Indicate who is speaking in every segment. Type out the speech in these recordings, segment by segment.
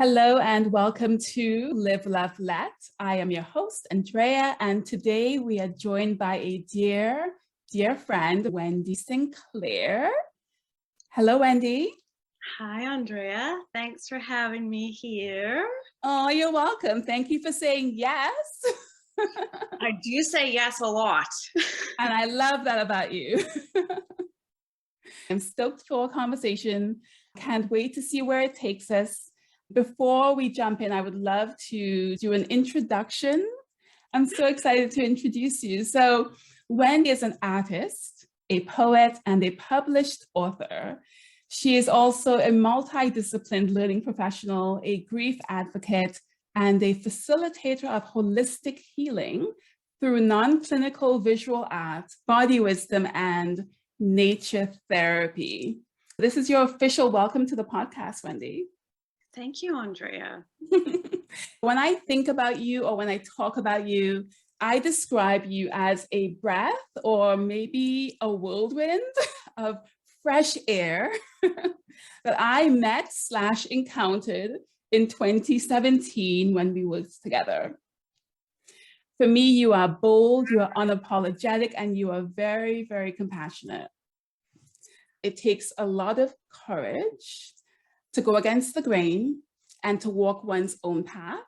Speaker 1: Hello and welcome to Live, Love, Let. I am your host, Andrea, and today we are joined by a dear friend, Wendy Sinclair. Hello, Wendy.
Speaker 2: Hi, Andrea. Thanks for having me here.
Speaker 1: Oh, you're welcome. Thank you for saying yes.
Speaker 2: I do say yes a lot.
Speaker 1: And I love that about you. I'm stoked for our conversation. Can't wait to see where it takes us. Before we jump in, I would love to do an introduction. I'm so excited to introduce you. So Wendy is an artist, a poet, and a published author. She is also a multidisciplined learning professional, a grief advocate, and a facilitator of holistic healing through non-clinical visual art, body wisdom, and nature therapy. This is your official welcome to the podcast, Wendy.
Speaker 2: Thank you, Andrea.
Speaker 1: When I think about you or when I talk about you, I describe you as a breath or maybe a whirlwind of fresh air that I met/encountered in 2017 when we worked together. For me, you are bold, you are unapologetic, and you are very, very compassionate. It takes a lot of courage to go against the grain and to walk one's own path.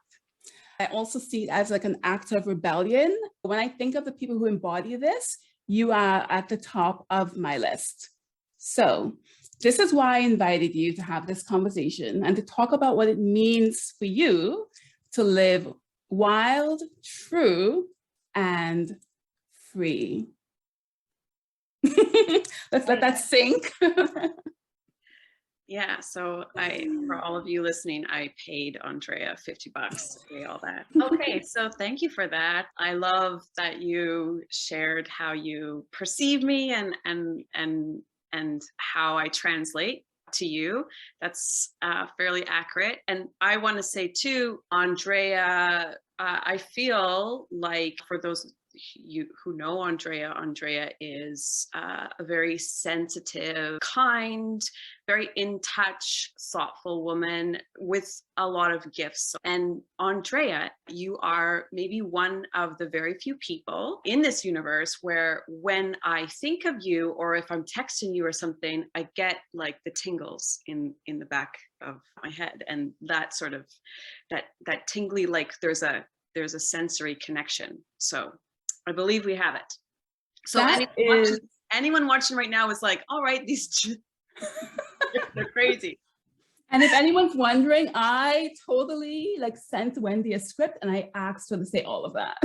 Speaker 1: I also see it as like an act of rebellion. When I think of the people who embody this, you are at the top of my list. So this is why I invited you to have this conversation and to talk about what it means for you to live wild, true, and free. Let's let that sink.
Speaker 2: Yeah, so for all of you listening, I paid Andrea $50 to say all that. Okay, so thank you for that. I love that you shared how you perceive me and how I translate to you. That's fairly accurate. And I want to say too, Andrea, I feel like for those you who know Andrea is a very sensitive, kind, very in touch, thoughtful woman with a lot of gifts. And Andrea, you are maybe one of the very few people in this universe where when I think of you, or if I'm texting you or something, I get like the tingles in the back of my head, and that sort of that tingly, like there's a sensory connection. So I believe we have it. So anyone watching right now is like, all right, these they're crazy.
Speaker 1: And if anyone's wondering, I totally like sent Wendy a script and I asked her to say all of that.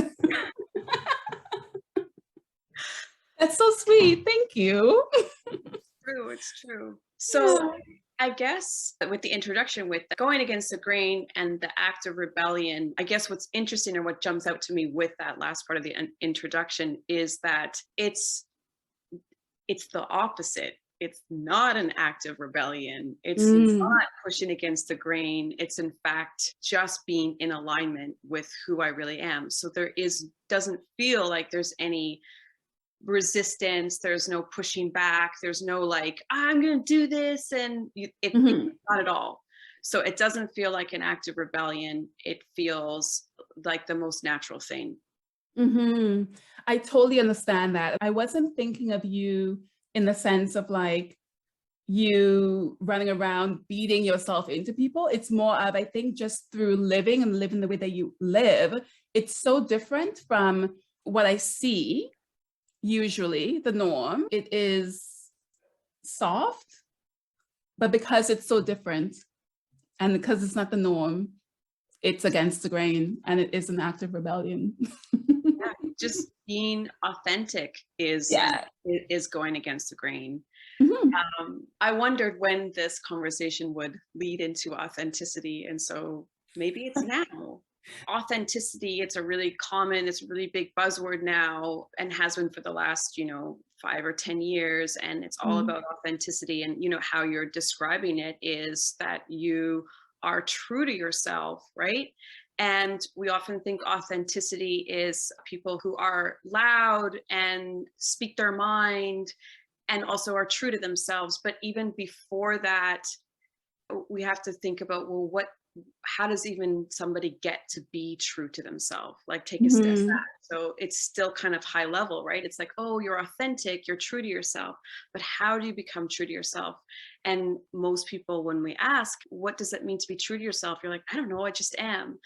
Speaker 1: That's so sweet. Thank you.
Speaker 2: It's true. So I guess with the introduction, with going against the grain and the act of rebellion, I guess what's interesting or what jumps out to me with that last part of the introduction is that it's the opposite. It's not an act of rebellion. It's not pushing against the grain. It's in fact just being in alignment with who I really am. So doesn't feel like there's any resistance, there's no pushing back, there's no like, I'm gonna do this, and it's not at all. So it doesn't feel like an act of rebellion. It feels like the most natural thing.
Speaker 1: I totally understand that. I wasn't thinking of you in the sense of like you running around beating yourself into people. It's more of, I think, just through living the way that you live, it's so different from what I see. Usually the norm, it is soft, but because it's so different and because it's not the norm, it's against the grain and it is an act of rebellion.
Speaker 2: Yeah, just being authentic is going against the grain. I wondered when this conversation would lead into authenticity, and so maybe it's now. Authenticity, it's a really big buzzword now, and has been for the last 5 or 10 years, and it's all about authenticity. And how you're describing it is that you are true to yourself, right? And we often think authenticity is people who are loud and speak their mind and also are true to themselves. But even before that, we have to think about, well, how does even somebody get to be true to themselves? Like take a step
Speaker 1: Mhm.
Speaker 2: back. So it's still kind of high level, right? It's like, oh, you're authentic, you're true to yourself. But how do you become true to yourself? And most people, when we ask, what does it mean to be true to yourself? You're like, I don't know, I just am.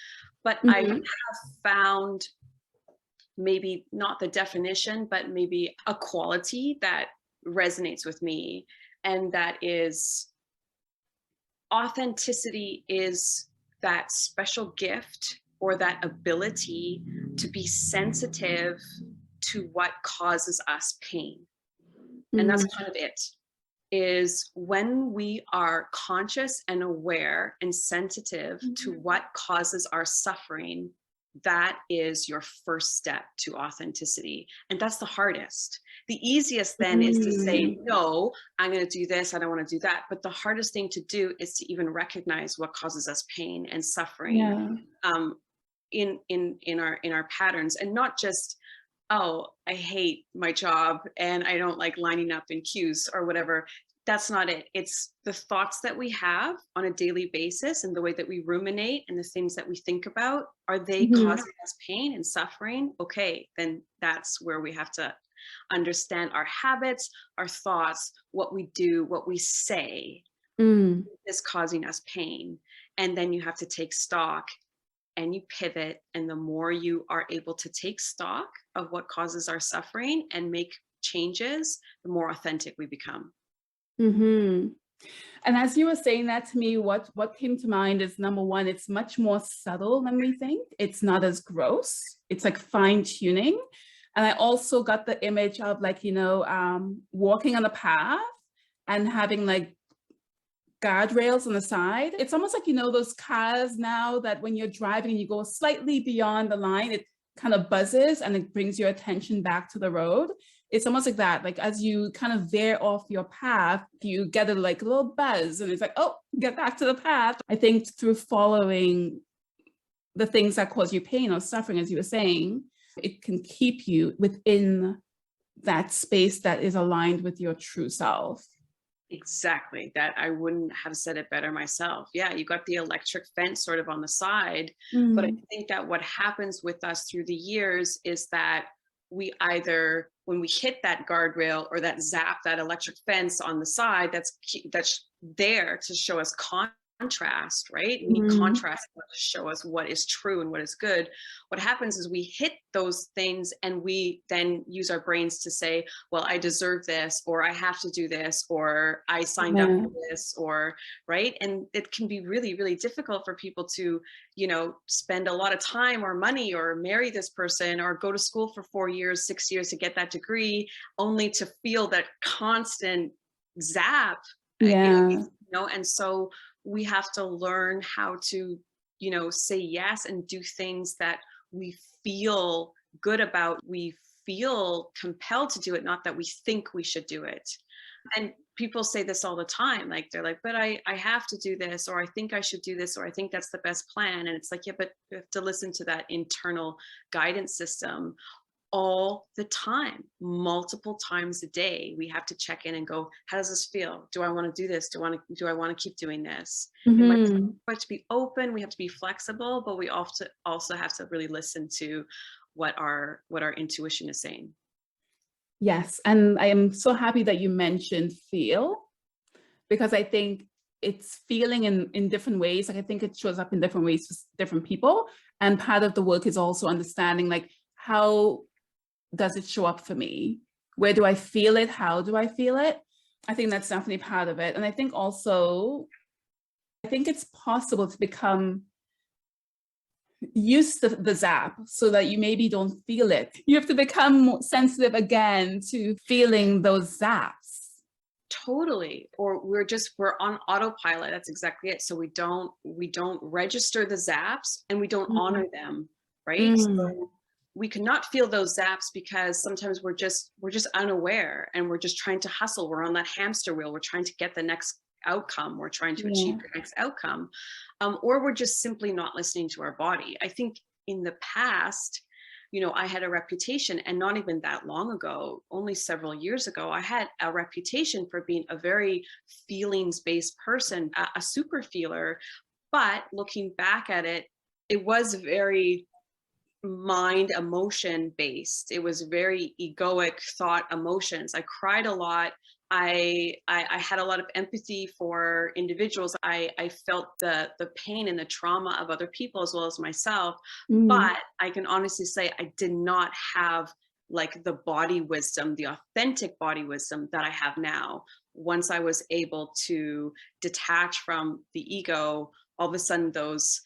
Speaker 2: But I have
Speaker 1: Mhm.
Speaker 2: found maybe not the definition, but maybe a quality that resonates with me. And that is authenticity is that special gift or that ability to be sensitive to what causes us pain. And that's
Speaker 1: Mhm.
Speaker 2: kind of it. Is when we are conscious and aware and sensitive to what causes our suffering, that is your first step to authenticity. And that's the hardest. The easiest then is to say,
Speaker 1: Mhm.
Speaker 2: no, I'm going to do this, I don't want to do that. But the hardest thing to do is to even recognize what causes us pain and suffering,
Speaker 1: Yeah.
Speaker 2: um, in our patterns, and not just, oh, I hate my job and I don't like lining up in queues or whatever. That's not it. It's the thoughts that we have on a daily basis and the way that we ruminate and the things that we think about. Are they
Speaker 1: Mhm.
Speaker 2: causing us pain and suffering? Okay, then that's where we have to understand our habits, our thoughts, what we do, what we say
Speaker 1: Mm.
Speaker 2: is causing us pain. And then you have to take stock and you pivot. And the more you are able to take stock of what causes our suffering and make changes, the more authentic we become.
Speaker 1: Mhm. And as you were saying that to me, what came to mind is, number one, it's much more subtle than we think. It's not as gross. It's like fine tuning. And I also got the image of, like, walking on a path and having like guardrails on the side. It's almost like, those cars now that when you're driving and you go slightly beyond the line, it kind of buzzes and it brings your attention back to the road. It's almost like that. Like as you kind of veer off your path, you get a like little buzz and it's like, oh, get back to the path. I think through following the things that cause you pain or suffering, as you were saying, it can keep you within that space that is aligned with your true self.
Speaker 2: Exactly. That I wouldn't have said it better myself. Yeah, you got the electric fence sort of on the side. But I
Speaker 1: Mm.
Speaker 2: think that what happens with us through the years is that we either, when we hit that guardrail or that zap, that electric fence on the side, that's there to show us contrast, right? We need
Speaker 1: Mm.
Speaker 2: contrast to show us what is true and what is good. What happens is we hit those things and we then use our brains to say, well, I deserve this, or I have to do this, or I signed up
Speaker 1: Yeah.
Speaker 2: for this, or right. And it can be really, really difficult for people to, spend a lot of time or money or marry this person or go to school for 4 years, 6 years to get that degree, only to feel that constant zap.
Speaker 1: Yeah.
Speaker 2: And so we have to learn how to, say yes and do things that we feel good about. We feel compelled to do it, not that we think we should do it. And people say this all the time. Like they're like, but I have to do this, or I think I should do this, or I think that's the best plan. And it's like, yeah, but you have to listen to that internal guidance system all the time, multiple times a day. We have to check in and go, how does this feel? Do I want to do this? Do I want to keep doing this? It might
Speaker 1: Mhm.
Speaker 2: have to be open, we have to be flexible, but we also have to really listen to what our intuition is saying.
Speaker 1: Yes, and I am so happy that you mentioned feel, because I think it's feeling in different ways. Like I think it shows up in different ways for different people. And part of the work is also understanding, like, how does it show up for me? Where do I feel it? How do I feel it? I think that's definitely part of it. And I think also, I think it's possible to become used to the zap so that you maybe don't feel it. You have to become more sensitive again to feeling those zaps.
Speaker 2: Totally. Or we're on autopilot. That's exactly it. So we don't register the zaps and we don't
Speaker 1: Mm.
Speaker 2: honor them, right?
Speaker 1: Mm.
Speaker 2: So we cannot feel those zaps because sometimes we're just unaware and we're just trying to hustle. We're on that hamster wheel. We're trying to get the next outcome. We're trying to achieve
Speaker 1: Yeah.
Speaker 2: the next outcome. Or we're just simply not listening to our body. I think in the past, I had a reputation, and not even that long ago, only several years ago, I had a reputation for being a very feelings-based person, a super feeler. But looking back at it, it was very mind emotion based. It was very egoic thought emotions. I cried a lot. I had a lot of empathy for individuals. I felt the pain and the trauma of other people as well as myself. But I can honestly say I did not have like the body wisdom, the authentic body wisdom that I have now. Once I was able to detach from the ego, all of a sudden those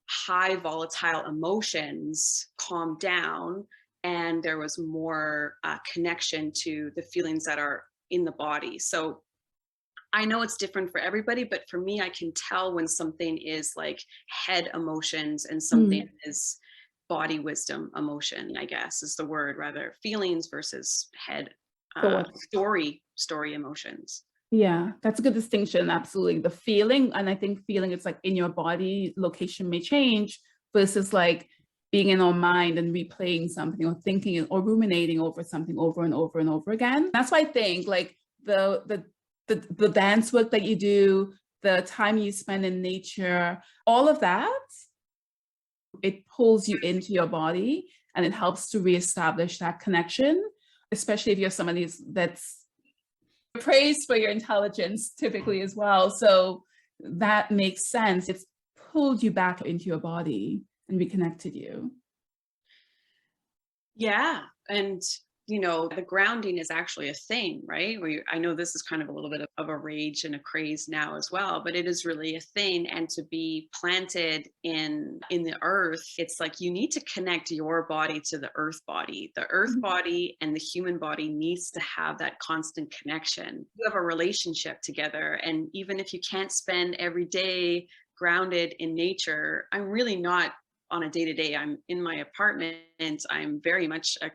Speaker 2: high volatile emotions calmed down, and there was more connection to the feelings that are in the body. So I know it's different for everybody, but for me, I can tell when something is like head emotions and something is body wisdom emotion, I guess is the word, rather feelings versus head story emotions.
Speaker 1: Yeah, that's a good distinction. Absolutely. The feeling, and I think feeling it's like in your body, location may change versus like being in our mind and replaying something or thinking or ruminating over something over and over and over again. That's why I think like the dance work that you do, the time you spend in nature, all of that, it pulls you into your body and it helps to reestablish that connection, especially if you're somebody that's praised for your intelligence typically as well. So that makes sense. It's pulled you back into your body and reconnected you.
Speaker 2: Yeah. And, you know, the grounding is actually a thing, right? I know this is kind of a little bit of a rage and a craze now as well, but it is really a thing. And to be planted in the earth, it's like you need to connect your body to the earth body. The earth body and the human body needs to have that constant connection. You have a relationship together. And even if you can't spend every day grounded in nature, I'm really not on a day-to-day. I'm in my apartment. I'm very much a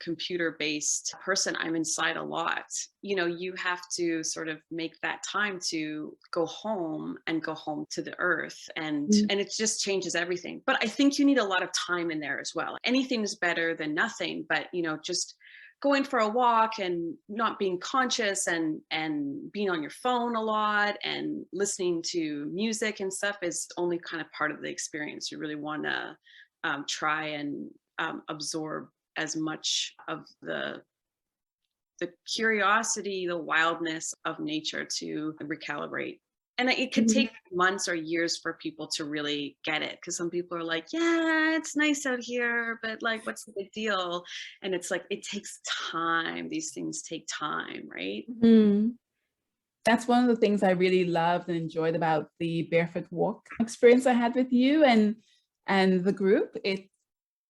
Speaker 2: computer-based person. I'm inside a lot. You know, you have to sort of make that time to go home and go home to the earth. And it just changes everything. But I think you need a lot of time in there as well. Anything is better than nothing, but you know, just going for a walk and not being conscious and being on your phone a lot and listening to music and stuff is only kind of part of the experience. You really want to try and absorb as much of the curiosity, the wildness of nature to recalibrate. And it could take months or years for people to really get it, because some people are like, yeah, it's nice out here, but like, what's the big deal? And it's like, it takes time. These things take time, right?
Speaker 1: That's one of the things I really loved and enjoyed about the barefoot walk experience I had with you and the group. It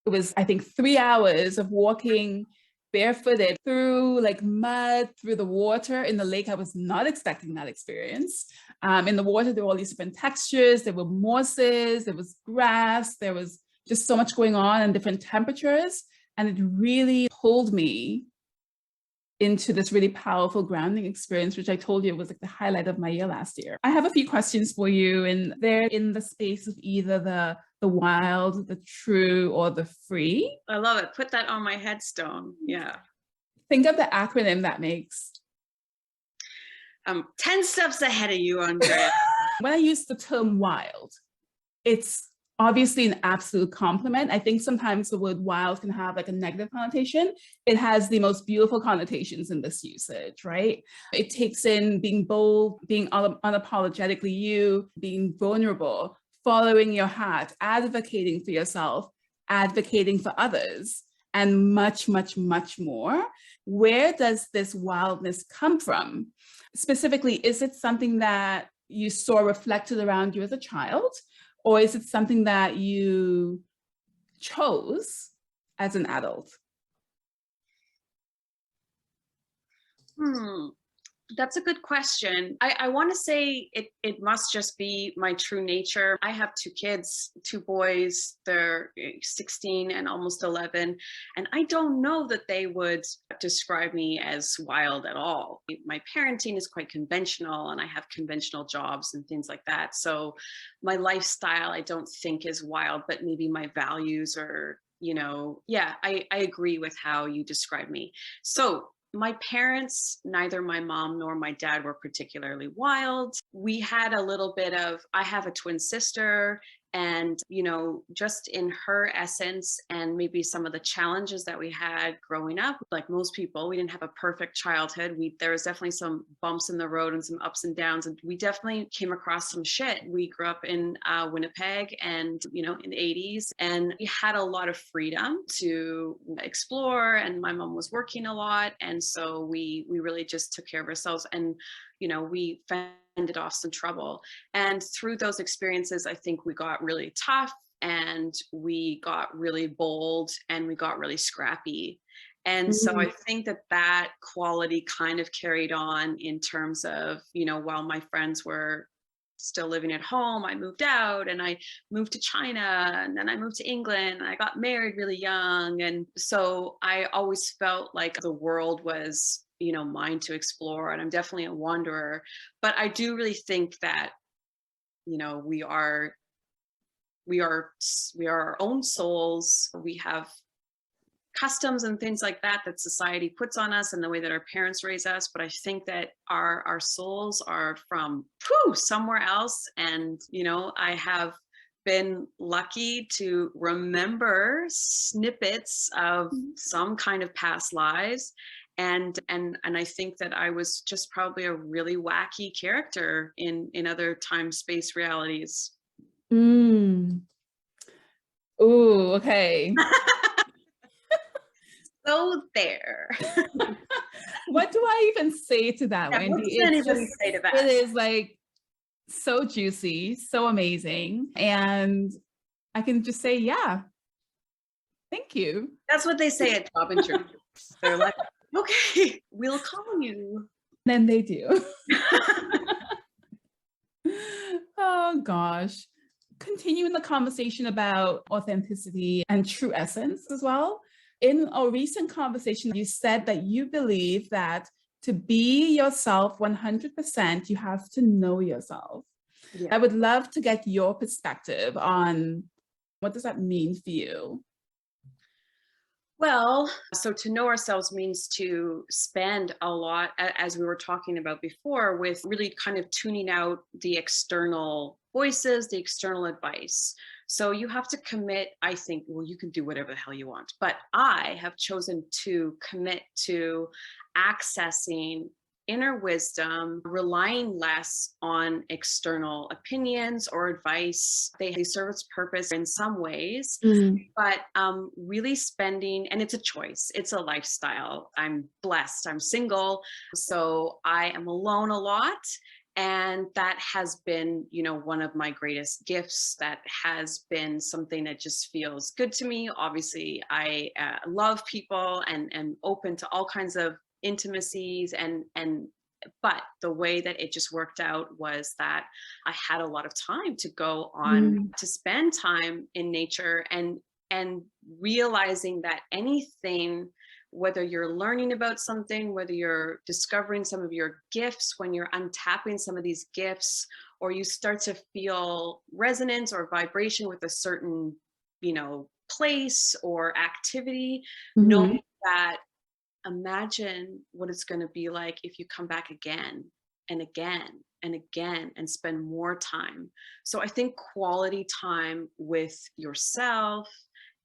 Speaker 1: was, I think, 3 hours of walking barefooted through like mud, through the water in the lake. I was not expecting that experience. In the water, there were all these different textures. There were mosses, there was grass, there was just so much going on and different temperatures. And it really pulled me into this really powerful grounding experience, which I told you was like the highlight of my year last year. I have a few questions for you, and they're in the space of either the wild, the true, or the free.
Speaker 2: I love it. Put that on my headstone. Yeah.
Speaker 1: Think of the acronym that makes.
Speaker 2: 10 steps ahead of you, Andrea.
Speaker 1: When I use the term wild, it's obviously an absolute compliment. I think sometimes the word wild can have like a negative connotation. It has the most beautiful connotations in this usage, right? It takes in being bold, being unapologetically you, being vulnerable, following your heart, advocating for yourself, advocating for others, and much, much, much more. Where does this wildness come from? Specifically, is it something that you saw reflected around you as a child? Or is it something that you chose as an adult?
Speaker 2: That's a good question. I want to say it must just be my true nature. I have 2 kids, 2 boys. They're 16 and almost 11. And I don't know that they would describe me as wild at all. My parenting is quite conventional and I have conventional jobs and things like that. So my lifestyle, I don't think is wild, but maybe my values are, you know, yeah, I agree with how you describe me. So my parents, neither my mom nor my dad were particularly wild. We had a little bit of, I have a twin sister, and, you know, just in her essence and maybe some of the challenges that we had growing up, like most people, we didn't have a perfect childhood. There was definitely some bumps in the road and some ups and downs. And we definitely came across some shit. We grew up in Winnipeg and, you know, in the 80s, and we had a lot of freedom to explore. And my mom was working a lot. And so we really just took care of ourselves. And, you know, we fended off some trouble. And through those experiences, I think we got really tough, and we got really bold, and we got really scrappy. And so I think that that quality kind of carried on in terms of, you know, while my friends were still living at home, I moved out and I moved to China, and then I moved to England, and I got married really young. And so I always felt like the world was, you know, mine to explore. And I'm definitely a wanderer, but I do really think that, you know, we are our own souls. We have customs and things like that that society puts on us, and the way that our parents raise us. But I think that our souls are from somewhere else. And, you know, I have been lucky to remember snippets of some kind of past lives. And I think that I was just probably a really wacky character in other time space realities.
Speaker 1: Ooh, okay.
Speaker 2: So there.
Speaker 1: What do I even say to that, Wendy?
Speaker 2: What does anybody say to that?
Speaker 1: It is like so juicy, so amazing. And I can just say, yeah, thank you.
Speaker 2: That's what they say at job interviews. They're like, okay, we'll call you.
Speaker 1: Then they do. Oh gosh. Continuing the conversation about authenticity and true essence as well. In a recent conversation, you said that you believe that to be yourself 100%, you have to know yourself. Yeah. I would love to get your perspective on what does that mean for you?
Speaker 2: Well, so to know ourselves means to spend a lot, as we were talking about before, with really kind of tuning out the external voices, the external advice. So you have to commit, I think, well, you can do whatever the hell you want, but I have chosen to commit to accessing inner wisdom, relying less on external opinions or advice. They serve its purpose in some ways, but really spending, and it's a choice, it's a lifestyle. I'm blessed, I'm single, so I am alone a lot. And that has been, you know, one of my greatest gifts. That has been something that just feels good to me. Obviously, I love people and open to all kinds of intimacies, but the way that it just worked out was that I had a lot of time to go on to spend time in nature, and realizing that anything, whether you're learning about something, whether you're discovering some of your gifts, when you're untapping some of these gifts, or you start to feel resonance or vibration with a certain, you know, place or activity, know that, imagine what it's going to be like if you come back again and again and again and spend more time. So I think quality time with yourself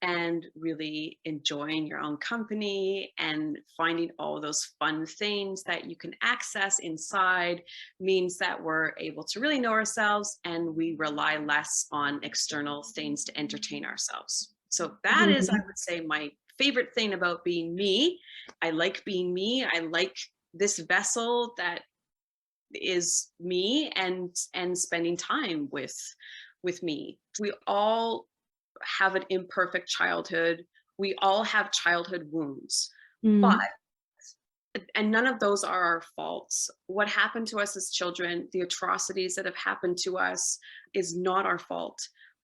Speaker 2: and really enjoying your own company and finding all those fun things that you can access inside means that we're able to really know ourselves, and we rely less on external things to entertain ourselves. So that is, I would say, my favorite thing about being me. I like being me. I like this vessel that is me, and spending time with me. We all have an imperfect childhood. We all have childhood wounds, but and none of those are our faults. What happened to us as children, the atrocities that have happened to us, is not our fault,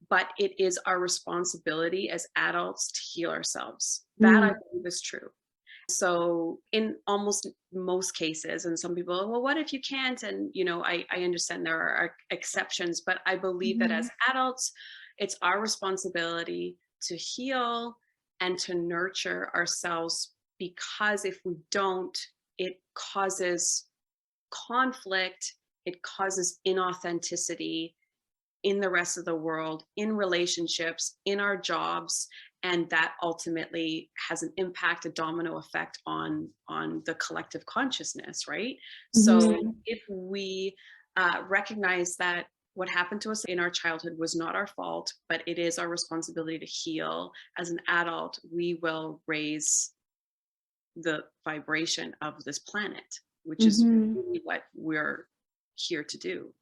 Speaker 2: but it is our responsibility as adults to heal ourselves. That I believe is true. So in almost most cases, and some people, well, what if you can't? And, you know, I understand there are exceptions, but I believe that as adults, it's our responsibility to heal and to nurture ourselves because if we don't, it causes conflict, it causes inauthenticity in the rest of the world, in relationships, in our jobs, and that ultimately has an impact, a domino effect on the collective consciousness, right? So if we recognize that what happened to us in our childhood was not our fault, but it is our responsibility to heal as an adult, we will raise the vibration of this planet, which is really what we're here to do.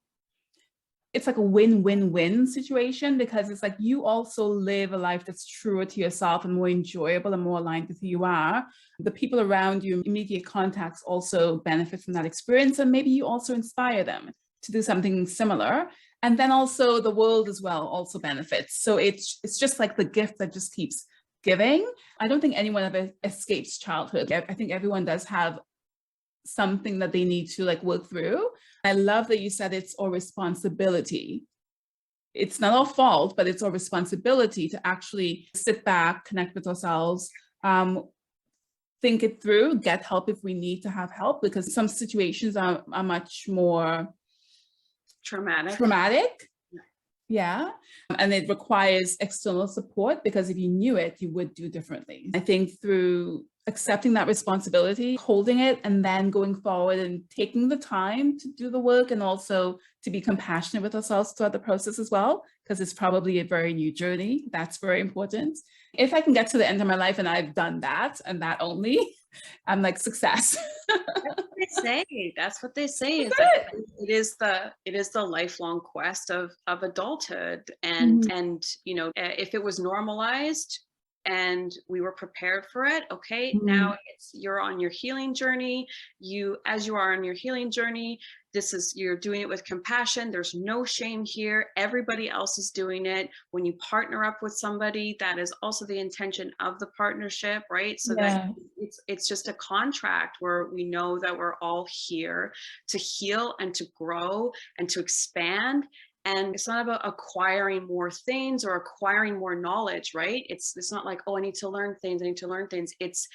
Speaker 1: It's like a win-win-win situation, because it's like you also live a life that's truer to yourself and more enjoyable and more aligned with who you are. The people around you, immediate contacts, also benefit from that experience, and maybe you also inspire them to do something similar. And then also the world as well also benefits. So it's just like the gift that just keeps giving. I don't think anyone ever escapes childhood. I think everyone does have something that they need to like work through. I love that you said it's our responsibility. It's not our fault, but it's our responsibility to actually sit back, connect with ourselves, think it through, get help if we need to have help, because some situations are much more traumatic. Yeah. And it requires external support, because if you knew it, you would do differently. I think through accepting that responsibility, holding it, and then going forward and taking the time to do the work, and also to be compassionate with ourselves throughout the process as well, because it's probably a very new journey. That's very important. If I can get to the end of my life and I've done that and that only, I'm like, success.
Speaker 2: That's what they say. Is that it is the lifelong quest of adulthood, and you know, if it was normalized and we were prepared for it, okay, now you're on your healing journey. As you are on your healing journey, you're doing it with compassion. There's no shame here. Everybody else is doing it. When you partner up with somebody, that is also the intention of the partnership, right? So that it's just a contract where we know that we're all here to heal and to grow and to expand. And it's not about acquiring more things or acquiring more knowledge, right? It's not like, oh, I need to learn things. It's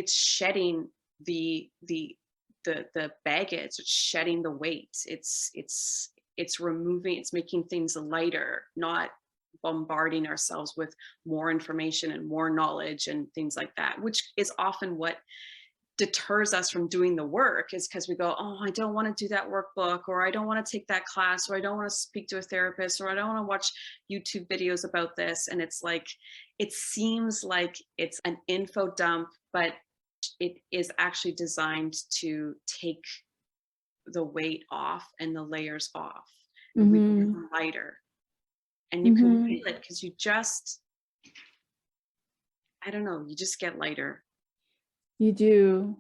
Speaker 2: shedding the baggage, it's shedding the weight. It's removing, it's making things lighter, not bombarding ourselves with more information and more knowledge and things like that, which is often what deters us from doing the work, is because we go, oh, I don't want to do that workbook, or I don't want to take that class, or I don't want to speak to a therapist, or I don't want to watch YouTube videos about this. And it's like, it seems like it's an info dump, but it is actually designed to take the weight off and the layers off. We become lighter, and you can feel it, because you just, I don't know, you just get lighter.
Speaker 1: You do.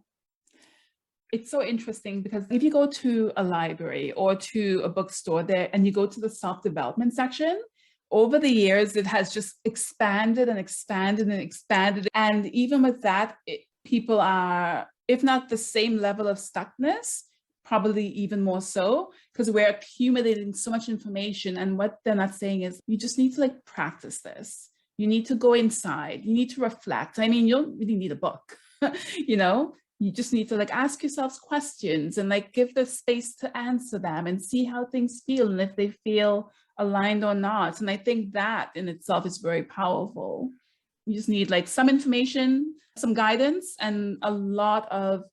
Speaker 1: It's so interesting, because if you go to a library or to a bookstore there and you go to the self-development section, over the years, it has just expanded and expanded and expanded. And even with that, people are, if not the same level of stuckness, probably even more so, because we're accumulating so much information. And what they're not saying is, you just need to like practice this. You need to go inside. You need to reflect. I mean, you don't really need a book. You know, you just need to like ask yourselves questions and like give the space to answer them and see how things feel and if they feel aligned or not. And I think that in itself is very powerful. You just need like some information, some guidance, and a lot of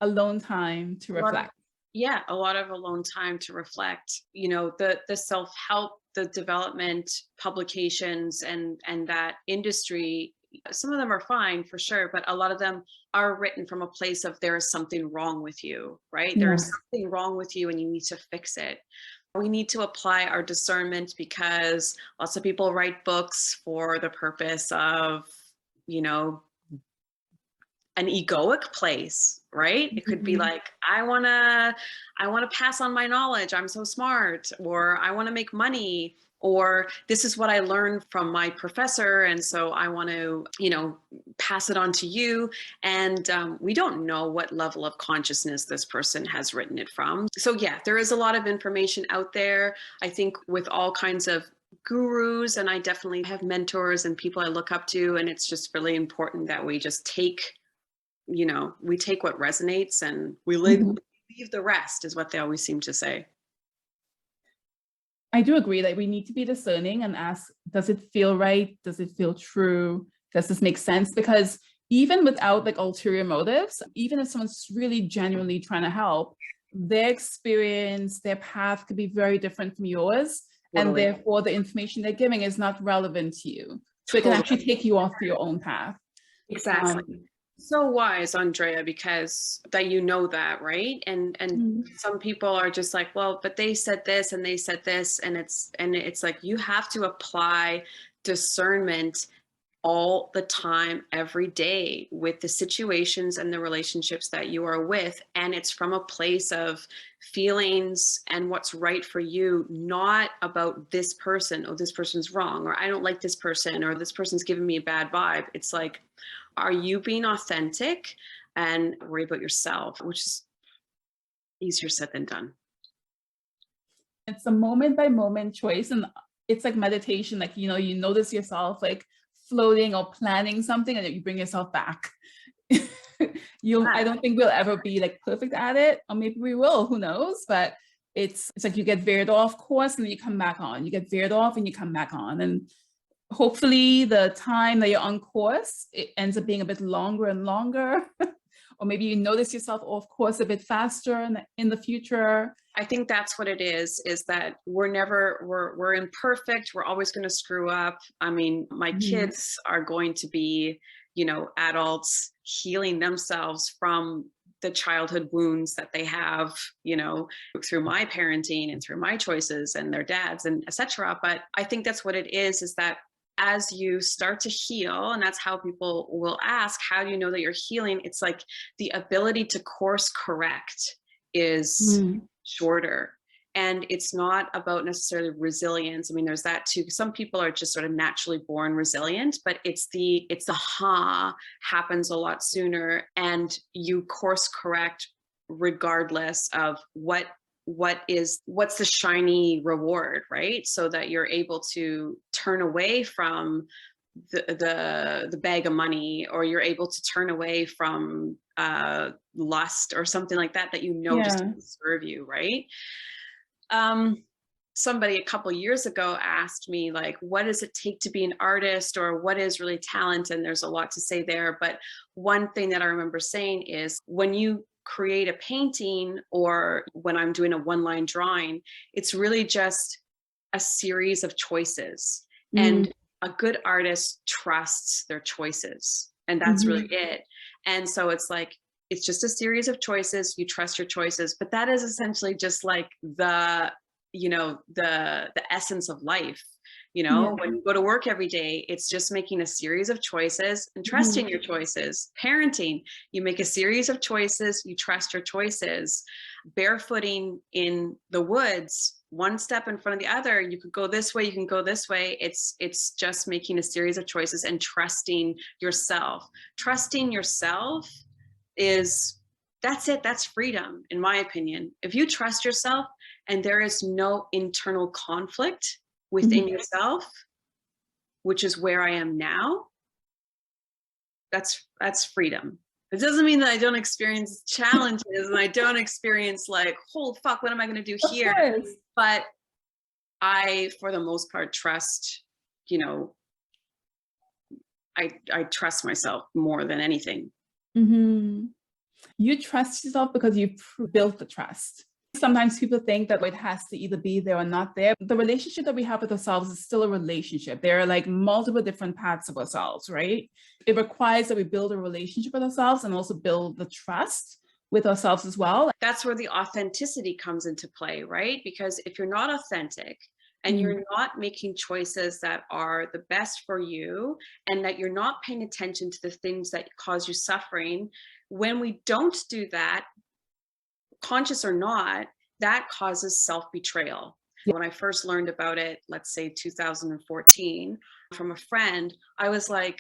Speaker 1: alone time to reflect.
Speaker 2: A lot of alone time to reflect. You know, the self-help, the development publications and that industry, some of them are fine for sure, but a lot of them are written from a place of there is something wrong with you, right? There is something wrong with you and you need to fix it. We need to apply our discernment, because lots of people write books for the purpose of, you know, an egoic place, right? It could be like, I want to pass on my knowledge. I'm so smart, or I want to make money, or this is what I learned from my professor, and so I want to, you know, pass it on to you. And we don't know what level of consciousness this person has written it from. So yeah, there is a lot of information out there, I think, with all kinds of gurus, and I definitely have mentors and people I look up to, and it's just really important that we just take we take what resonates and we
Speaker 1: Mhm.
Speaker 2: leave the rest, is what they always seem to say.
Speaker 1: I do agree that we need to be discerning and ask, does it feel right? Does it feel true? Does this make sense? Because even without like ulterior motives, even if someone's really genuinely trying to help, their experience, their path could be very different from yours. And
Speaker 2: Totally.
Speaker 1: therefore the information they're giving is not relevant to you. So it can
Speaker 2: Totally.
Speaker 1: actually take you off your own path.
Speaker 2: Exactly. So wise, Andrea, because that, right? And
Speaker 1: Mhm.
Speaker 2: some people are just like, well, but they said this and they said this, and it's like you have to apply discernment all the time, every day, with the situations and the relationships that you are with. And it's from a place of feelings and what's right for you, not about this person, oh, this person's wrong, or I don't like this person, or this person's giving me a bad vibe. It's like, are you being authentic and worry about yourself, which is easier said than done.
Speaker 1: It's a moment by moment choice. And it's like meditation, like, you notice yourself like floating or planning something and then you bring yourself back. I don't think we'll ever be like perfect at it, or maybe we will, who knows? But it's like you get veered off course and then you come back on. You get veered off and you come back on. And hopefully the time that you're on course, it ends up being a bit longer and longer. Or maybe you notice yourself off course a bit faster in the future.
Speaker 2: I think that's what it is that we're imperfect. We're always going to screw up. I mean, my kids are going to be, adults healing themselves from the childhood wounds that they have, through my parenting and through my choices and their dads and etc. But I think that's what it is that as you start to heal, and that's how people will ask, how do you know that you're healing? It's like the ability to course correct is shorter. And it's not about necessarily resilience. I mean, there's that too. Some people are just sort of naturally born resilient, but it's the happens a lot sooner, and you course correct regardless of what's the shiny reward, right? So that you're able to turn away from the bag of money, or you're able to turn away from lust or something like that just doesn't serve you, right? Somebody a couple years ago asked me, like, what does it take to be an artist, or what is really talent? And there's a lot to say there, but one thing that I remember saying is, when you create a painting, or when I'm doing a one-line drawing, it's really just a series of choices. And a good artist trusts their choices, and that's really it. And so it's like, it's just a series of choices. You trust your choices, but that is essentially just like the essence of life. When you go to work every day, it's just making a series of choices and trusting your choices. Parenting, you make a series of choices, you trust your choices. Barefooting in the woods, one step in front of the other, you could go this way, you can go this way. It's just making a series of choices and trusting yourself. Trusting yourself that's it. That's freedom, in my opinion. If you trust yourself and there is no internal conflict within yourself, which is where I am now, that's freedom. It doesn't mean that I don't experience challenges and I don't experience like, oh fuck, what am I going to do here? But I, for the most part, trust, I trust myself more than anything.
Speaker 1: You trust yourself because you've built the trust. Sometimes people think that it has to either be there or not there. The relationship that we have with ourselves is still a relationship. There are like multiple different parts of ourselves, right? It requires that we build a relationship with ourselves and also build the trust with ourselves as well.
Speaker 2: That's where the authenticity comes into play, right? Because if you're not authentic and you're not making choices that are the best for you, and that you're not paying attention to the things that cause you suffering, when we don't do that, conscious or not, that causes self-betrayal. When I first learned about it, let's say 2014, from a friend, I was like,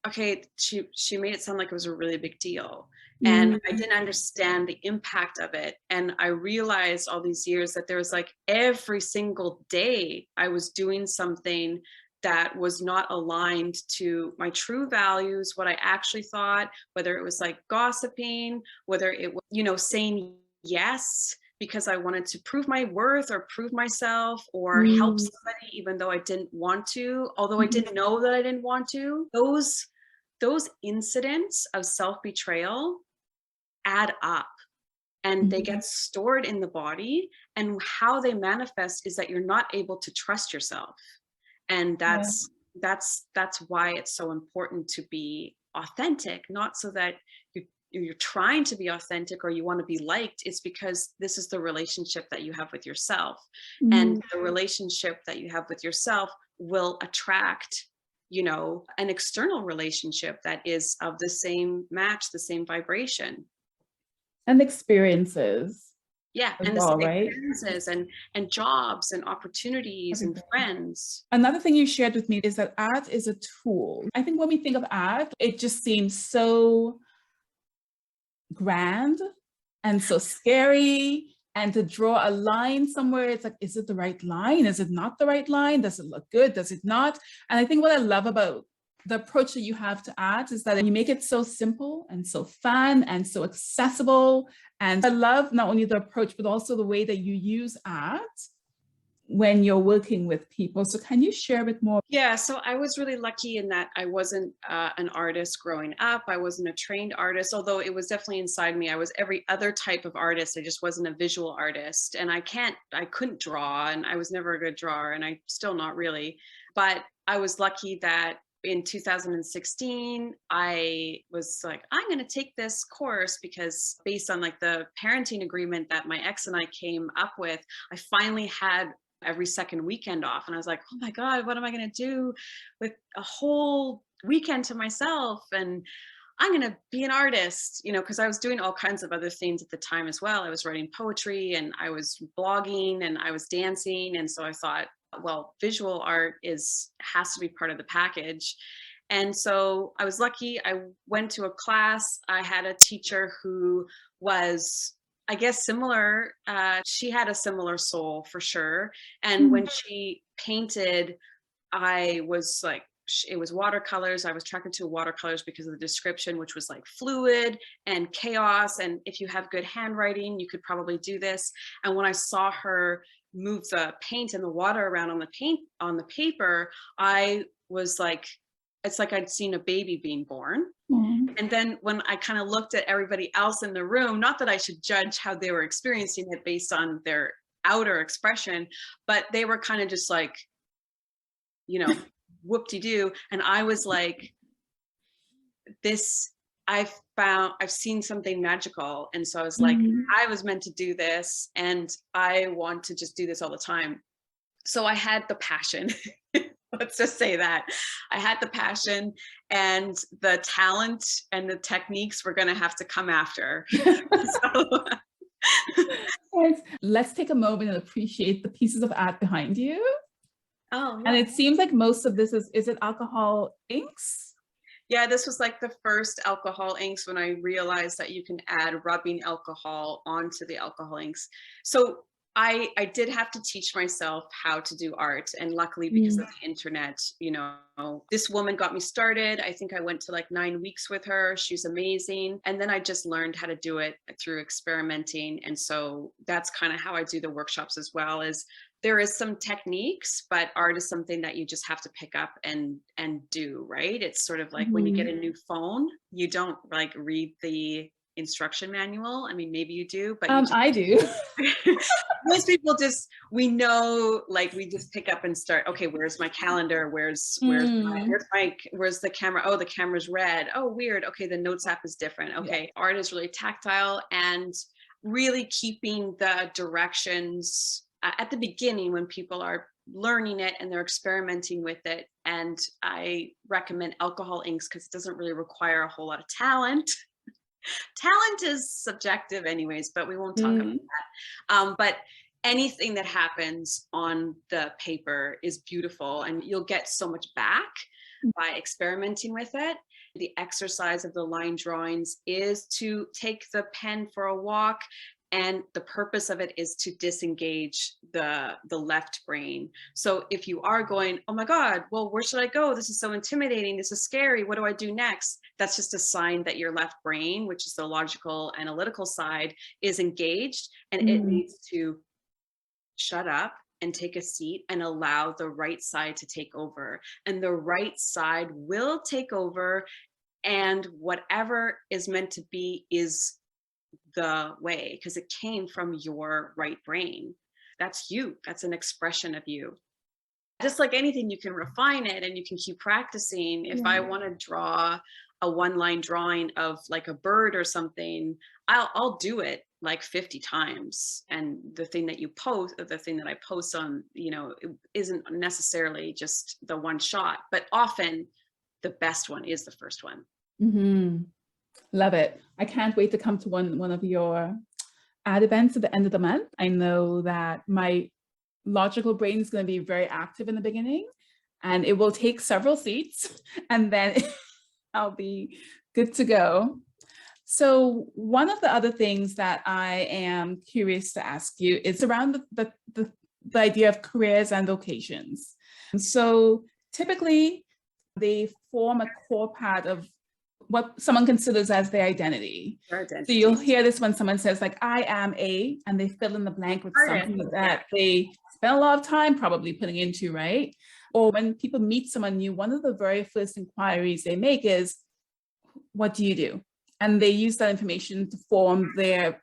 Speaker 2: okay, she made it sound like it was a really big deal. And I didn't understand the impact of it. And I realized all these years that there was like every single day I was doing something that was not aligned to my true values, what I actually thought, whether it was like gossiping, whether it was, saying yes because I wanted to prove my worth or prove myself or help somebody even though I didn't want to, although I didn't know that I didn't want to. Those incidents of self-betrayal add up and they get stored in the body, and how they manifest is that you're not able to trust yourself. And that's why it's so important to be authentic, not so that you're trying to be authentic or you want to be liked. It's because this is the relationship that you have with yourself. And the relationship that you have with yourself will attract, an external relationship that is of the same match, the same vibration.
Speaker 1: And experiences.
Speaker 2: Yeah, and the experiences and jobs and opportunities and friends.
Speaker 1: Another thing you shared with me is that art is a tool. I think when we think of art, it just seems so grand and so scary. And to draw a line somewhere, it's like, is it the right line? Is it not the right line? Does it look good? Does it not? And I think what I love about the approach that you have to art is that you make it so simple and so fun and so accessible. And I love not only the approach, but also the way that you use art when you're working with people. So can you share a bit more?
Speaker 2: Yeah, so I was really lucky in that I wasn't an artist growing up. I wasn't a trained artist, although it was definitely inside me. I was every other type of artist. I just wasn't a visual artist. And I couldn't draw, and I was never a good drawer, and I'm still not really. But I was lucky that in 2016, I was like, I'm going to take this course because based on like the parenting agreement that my ex and I came up with, I finally had every second weekend off. And I was like, oh my God, what am I going to do with a whole weekend to myself? And I'm going to be an artist, because I was doing all kinds of other things at the time as well. I was writing poetry and I was blogging and I was dancing. And so I thought, well, visual art has to be part of the package. And so I was lucky. I went to a class. I had a teacher who was, I guess, similar. She had a similar soul for sure. And when she painted, I was like, it was watercolors. I was attracted to watercolors because of the description, which was like fluid and chaos. And if you have good handwriting, you could probably do this. And when I saw her move the paint and the water around on the paper, I was like, it's like I'd seen a baby being born. And then when I kind of looked at everybody else in the room, not that I should judge how they were experiencing it based on their outer expression, but they were kind of just like, whoop-de-doo. And I was like, I've seen something magical. And so I was like, I was meant to do this and I want to just do this all the time. So I had the passion. Let's just say that I had the passion, and the talent and the techniques were going to have to come after.
Speaker 1: Let's take a moment and appreciate the pieces of art behind you.
Speaker 2: Oh, yeah.
Speaker 1: And it seems like most of this is it alcohol inks?
Speaker 2: Yeah, this was like the first alcohol inks when I realized that you can add rubbing alcohol onto the alcohol inks. So I did have to teach myself how to do art. And luckily, because of the internet, this woman got me started. I think I went to like 9 weeks with her. She's amazing. And then I just learned how to do it through experimenting. And so that's kind of how I do the workshops as well. Is there is some techniques, but art is something that you just have to pick up and do, right? It's sort of like when you get a new phone, you don't like read the instruction manual. I mean, maybe you do, but
Speaker 1: I do.
Speaker 2: Most people we know, like we just pick up and start. Okay, where's my calendar? Where's the camera? Oh, the camera's red. Oh, weird. Okay, the notes app is different. Okay, art is really tactile and really keeping the directions at the beginning when people are learning it and they're experimenting with it. And I recommend alcohol inks because it doesn't really require a whole lot of talent. Talent is subjective anyways, but we won't talk about that. But anything that happens on the paper is beautiful, and you'll get so much back by experimenting with it. The exercise of the line drawings is to take the pen for a walk And the purpose of it is to disengage the left brain. So if you are going, oh my God, well, where should I go? This is so intimidating. This is scary. What do I do next? That's just a sign that your left brain, which is the logical, analytical side, is engaged, and it needs to shut up and take a seat and allow the right side to take over. And the right side will take over, and whatever is meant to be is the way, because it came from your right brain. That's you. That's an expression of you. Just like anything, you can refine it and you can keep practicing. If I want to draw a one-line drawing of like a bird or something, I'll do it like 50 times. And the thing that you post, or the thing that I post on, it isn't necessarily just the one shot, but often the best one is the first one.
Speaker 1: Love it. I can't wait to come to one of your ad events at the end of the month. I know that my logical brain is going to be very active in the beginning, and it will take several seats, and then I'll be good to go. So one of the other things that I am curious to ask you is around the idea of careers and vocations. So typically they form a core part of what someone considers as their identity. So you'll hear this when someone says like, I am a, and they fill in the blank with something that they spend a lot of time probably putting into, right? Or when people meet someone new, one of the very first inquiries they make is, what do you do? And they use that information to form their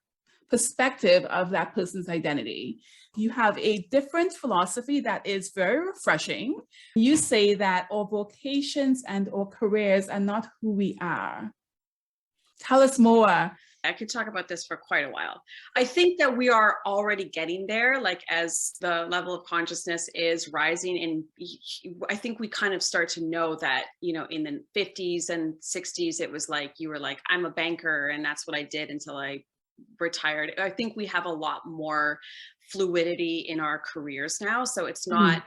Speaker 1: perspective of that person's identity. You have a different philosophy that is very refreshing. You say that our vocations and our careers are not who we are. Tell us more.
Speaker 2: I could talk about this for quite a while. I think that we are already getting there, like as the level of consciousness is rising. And I think we kind of start to know that, in the 50s and 60s, it was like, you were like, I'm a banker, and that's what I did until I retired. I think we have a lot more fluidity in our careers now. So it's not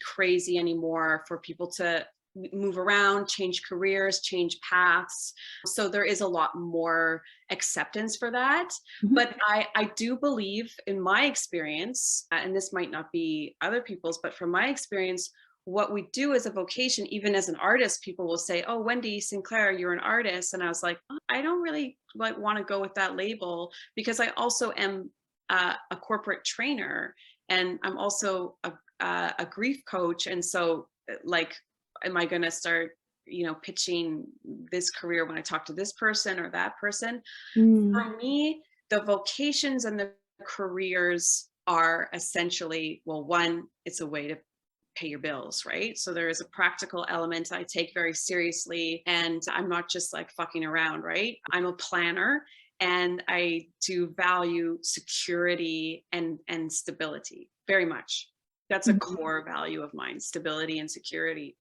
Speaker 2: crazy anymore for people to move around, change careers, change paths. So there is a lot more acceptance for that. But I do believe, in my experience, and this might not be other people's, but from my experience, what we do as a vocation, even as an artist, people will say, oh, Wendy Sinclair, you're an artist. And I was like, oh, I don't really want to go with that label, because I also am a corporate trainer, and I'm also a grief coach. And so like, am I going to start, pitching this career when I talk to this person or that person? For me, the vocations and the careers are essentially, well, one, it's a way to pay your bills, right? So there is a practical element I take very seriously, and I'm not just like fucking around, right? I'm a planner, and I do value security and stability very much. That's a core value of mine, stability and security.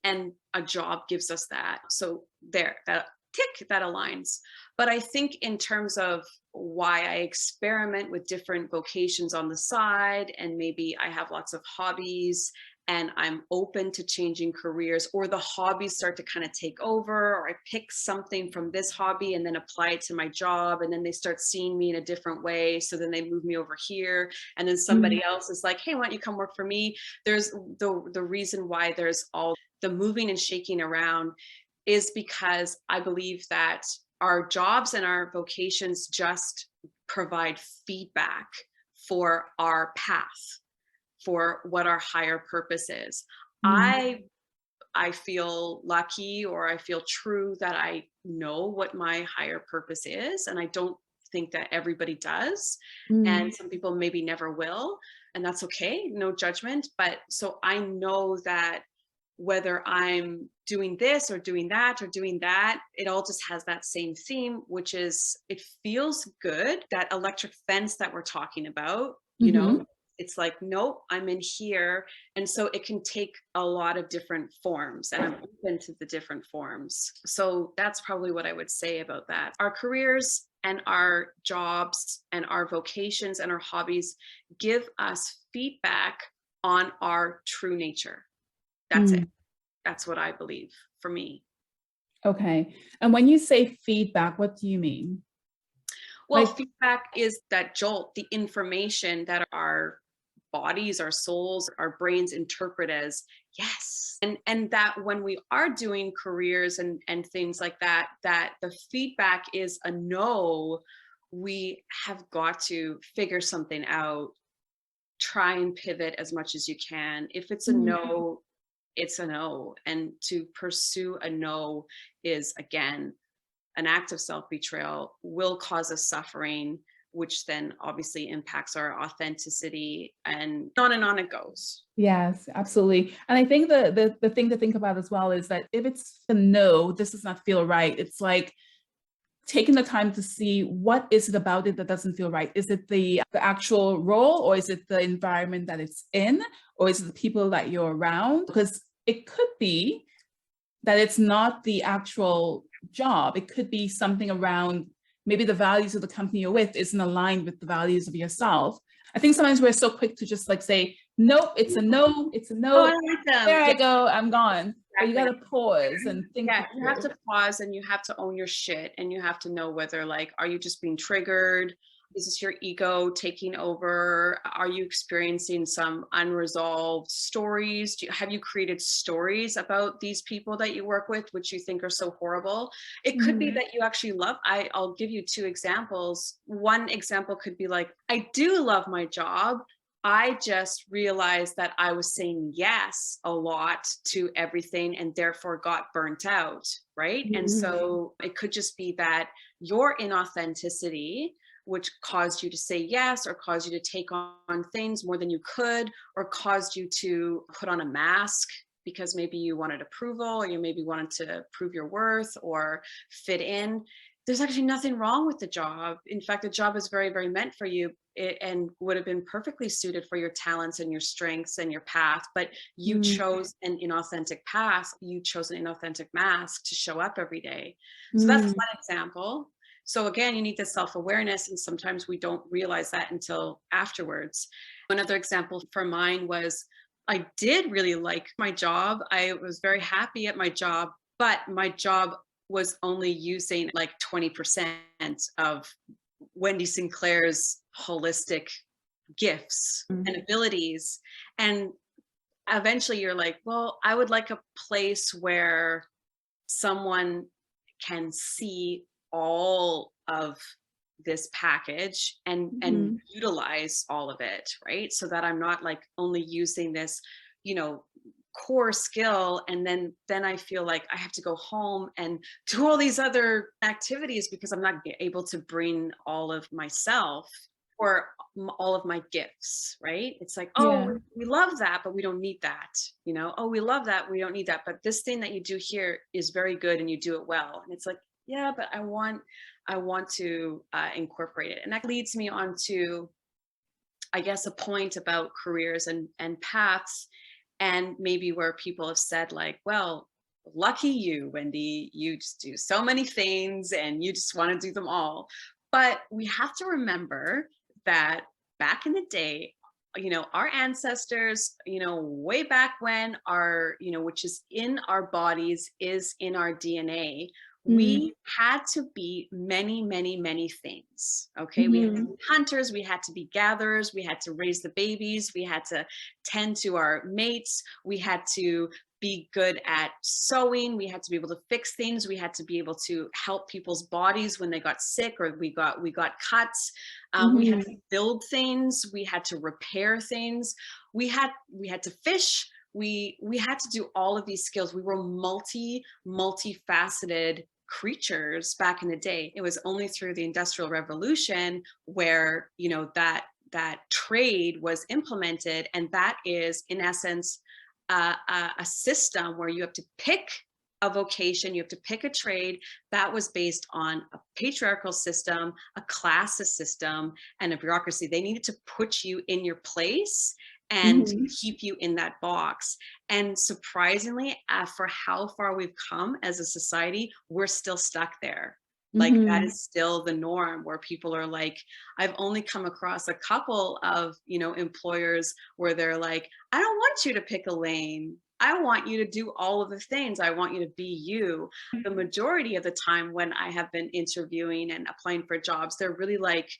Speaker 2: And a job gives us that. So there, that tick, that aligns. But I think in terms of why I experiment with different vocations on the side, and maybe I have lots of hobbies and I'm open to changing careers, or the hobbies start to kind of take over, or I pick something from this hobby and then apply it to my job, and then they start seeing me in a different way. So then they move me over here, and then somebody else is like, hey, why don't you come work for me? There's the reason why there's all the moving and shaking around is because I believe that our jobs and our vocations just provide feedback for our path, for what our higher purpose is. I feel lucky, or I feel true, that I know what my higher purpose is, and I don't think that everybody does. And some people maybe never will, and that's okay, no judgment. But so I know that whether I'm doing this or doing that or doing that, it all just has that same theme, which is, it feels good. That electric fence that we're talking about, it's like, nope, I'm in here. And so it can take a lot of different forms, and I'm open to the different forms. So that's probably what I would say about that. Our careers and our jobs and our vocations and our hobbies give us feedback on our true nature. That's it. That's what I believe for me.
Speaker 1: Okay. And when you say feedback, what do you mean?
Speaker 2: Well, feedback is that jolt, the information that our bodies, our souls, our brains interpret as yes. And that when we are doing careers and things like that, that the feedback is a no, we have got to figure something out, try and pivot as much as you can. If it's a no, it's a no. And to pursue a no is, again, an act of self-betrayal, will cause us suffering, which then obviously impacts our authenticity, and on it goes.
Speaker 1: Yes, absolutely. And I think the thing to think about as well is that if it's a no, this does not feel right. It's like taking the time to see what is it about it that doesn't feel right. Is it the actual role, or is it the environment that it's in, or is it the people that you're around? Because it could be that it's not the actual job. It could be something around maybe the values of the company you're with isn't aligned with the values of yourself. I think sometimes we're so quick to just like say, nope, it's a no, it's a no.
Speaker 2: Oh, I like them.
Speaker 1: There I go, I'm gone. But you gotta pause and think.
Speaker 2: Yeah, you have to pause and you have to own your shit, and you have to know whether, like, are you just being triggered? Is this your ego taking over? Are you experiencing some unresolved stories? Have you created stories about these people that you work with, which you think are so horrible? It could be that you actually love, I'll give you two examples. One example could be like, I do love my job. I just realized that I was saying yes a lot to everything and therefore got burnt out, right? And so it could just be that your inauthenticity, which caused you to say yes, or caused you to take on things more than you could, or caused you to put on a mask because maybe you wanted approval, or you maybe wanted to prove your worth or fit in. There's actually nothing wrong with the job. In fact, the job is very, very meant for you, and would have been perfectly suited for your talents and your strengths and your path. But you chose an inauthentic path. You chose an inauthentic mask to show up every day. So that's one example. So again, you need the self-awareness, and sometimes we don't realize that until afterwards. Another example for mine was, I did really like my job. I was very happy at my job, but my job was only using like 20% of Wendy Sinclair's holistic gifts and abilities. And eventually you're like, well, I would like a place where someone can see all of this package and utilize all of it, right? So that I'm not like only using this, core skill, and then I feel like I have to go home and do all these other activities because I'm not able to bring all of myself or all of my gifts, right? It's like, we love that, but we don't need that. Oh, we love that, we don't need that, but this thing that you do here is very good and you do it well. And it's like, yeah, but I want to incorporate it. And that leads me on to, I guess, a point about careers and paths. And maybe where people have said like, well, lucky you, Wendy, you just do so many things and you just want to do them all. But we have to remember that back in the day, our ancestors, way back when, which is in our bodies, is in our DNA. We had to be many, many, many things. Okay. We had to be hunters. We had to be gatherers. We had to raise the babies. We had to tend to our mates. We had to be good at sewing. We had to be able to fix things. We had to be able to help people's bodies when they got sick or we got cuts. We had to build things. We had to repair things. We had to fish. We had to do all of these skills. We were multifaceted creatures back in the day. It was only through the Industrial Revolution where, that trade was implemented. And that is, in essence, a system where you have to pick a vocation, you have to pick a trade that was based on a patriarchal system, a classist system, and a bureaucracy. They needed to put you in your place and keep you in that box. And surprisingly, for how far we've come as a society, we're still stuck there. Like that is still the norm, where people are like, I've only come across a couple of, employers where they're like, I don't want you to pick a lane. I want you to do all of the things. I want you to be you. The majority of the time when I have been interviewing and applying for jobs, they're really like,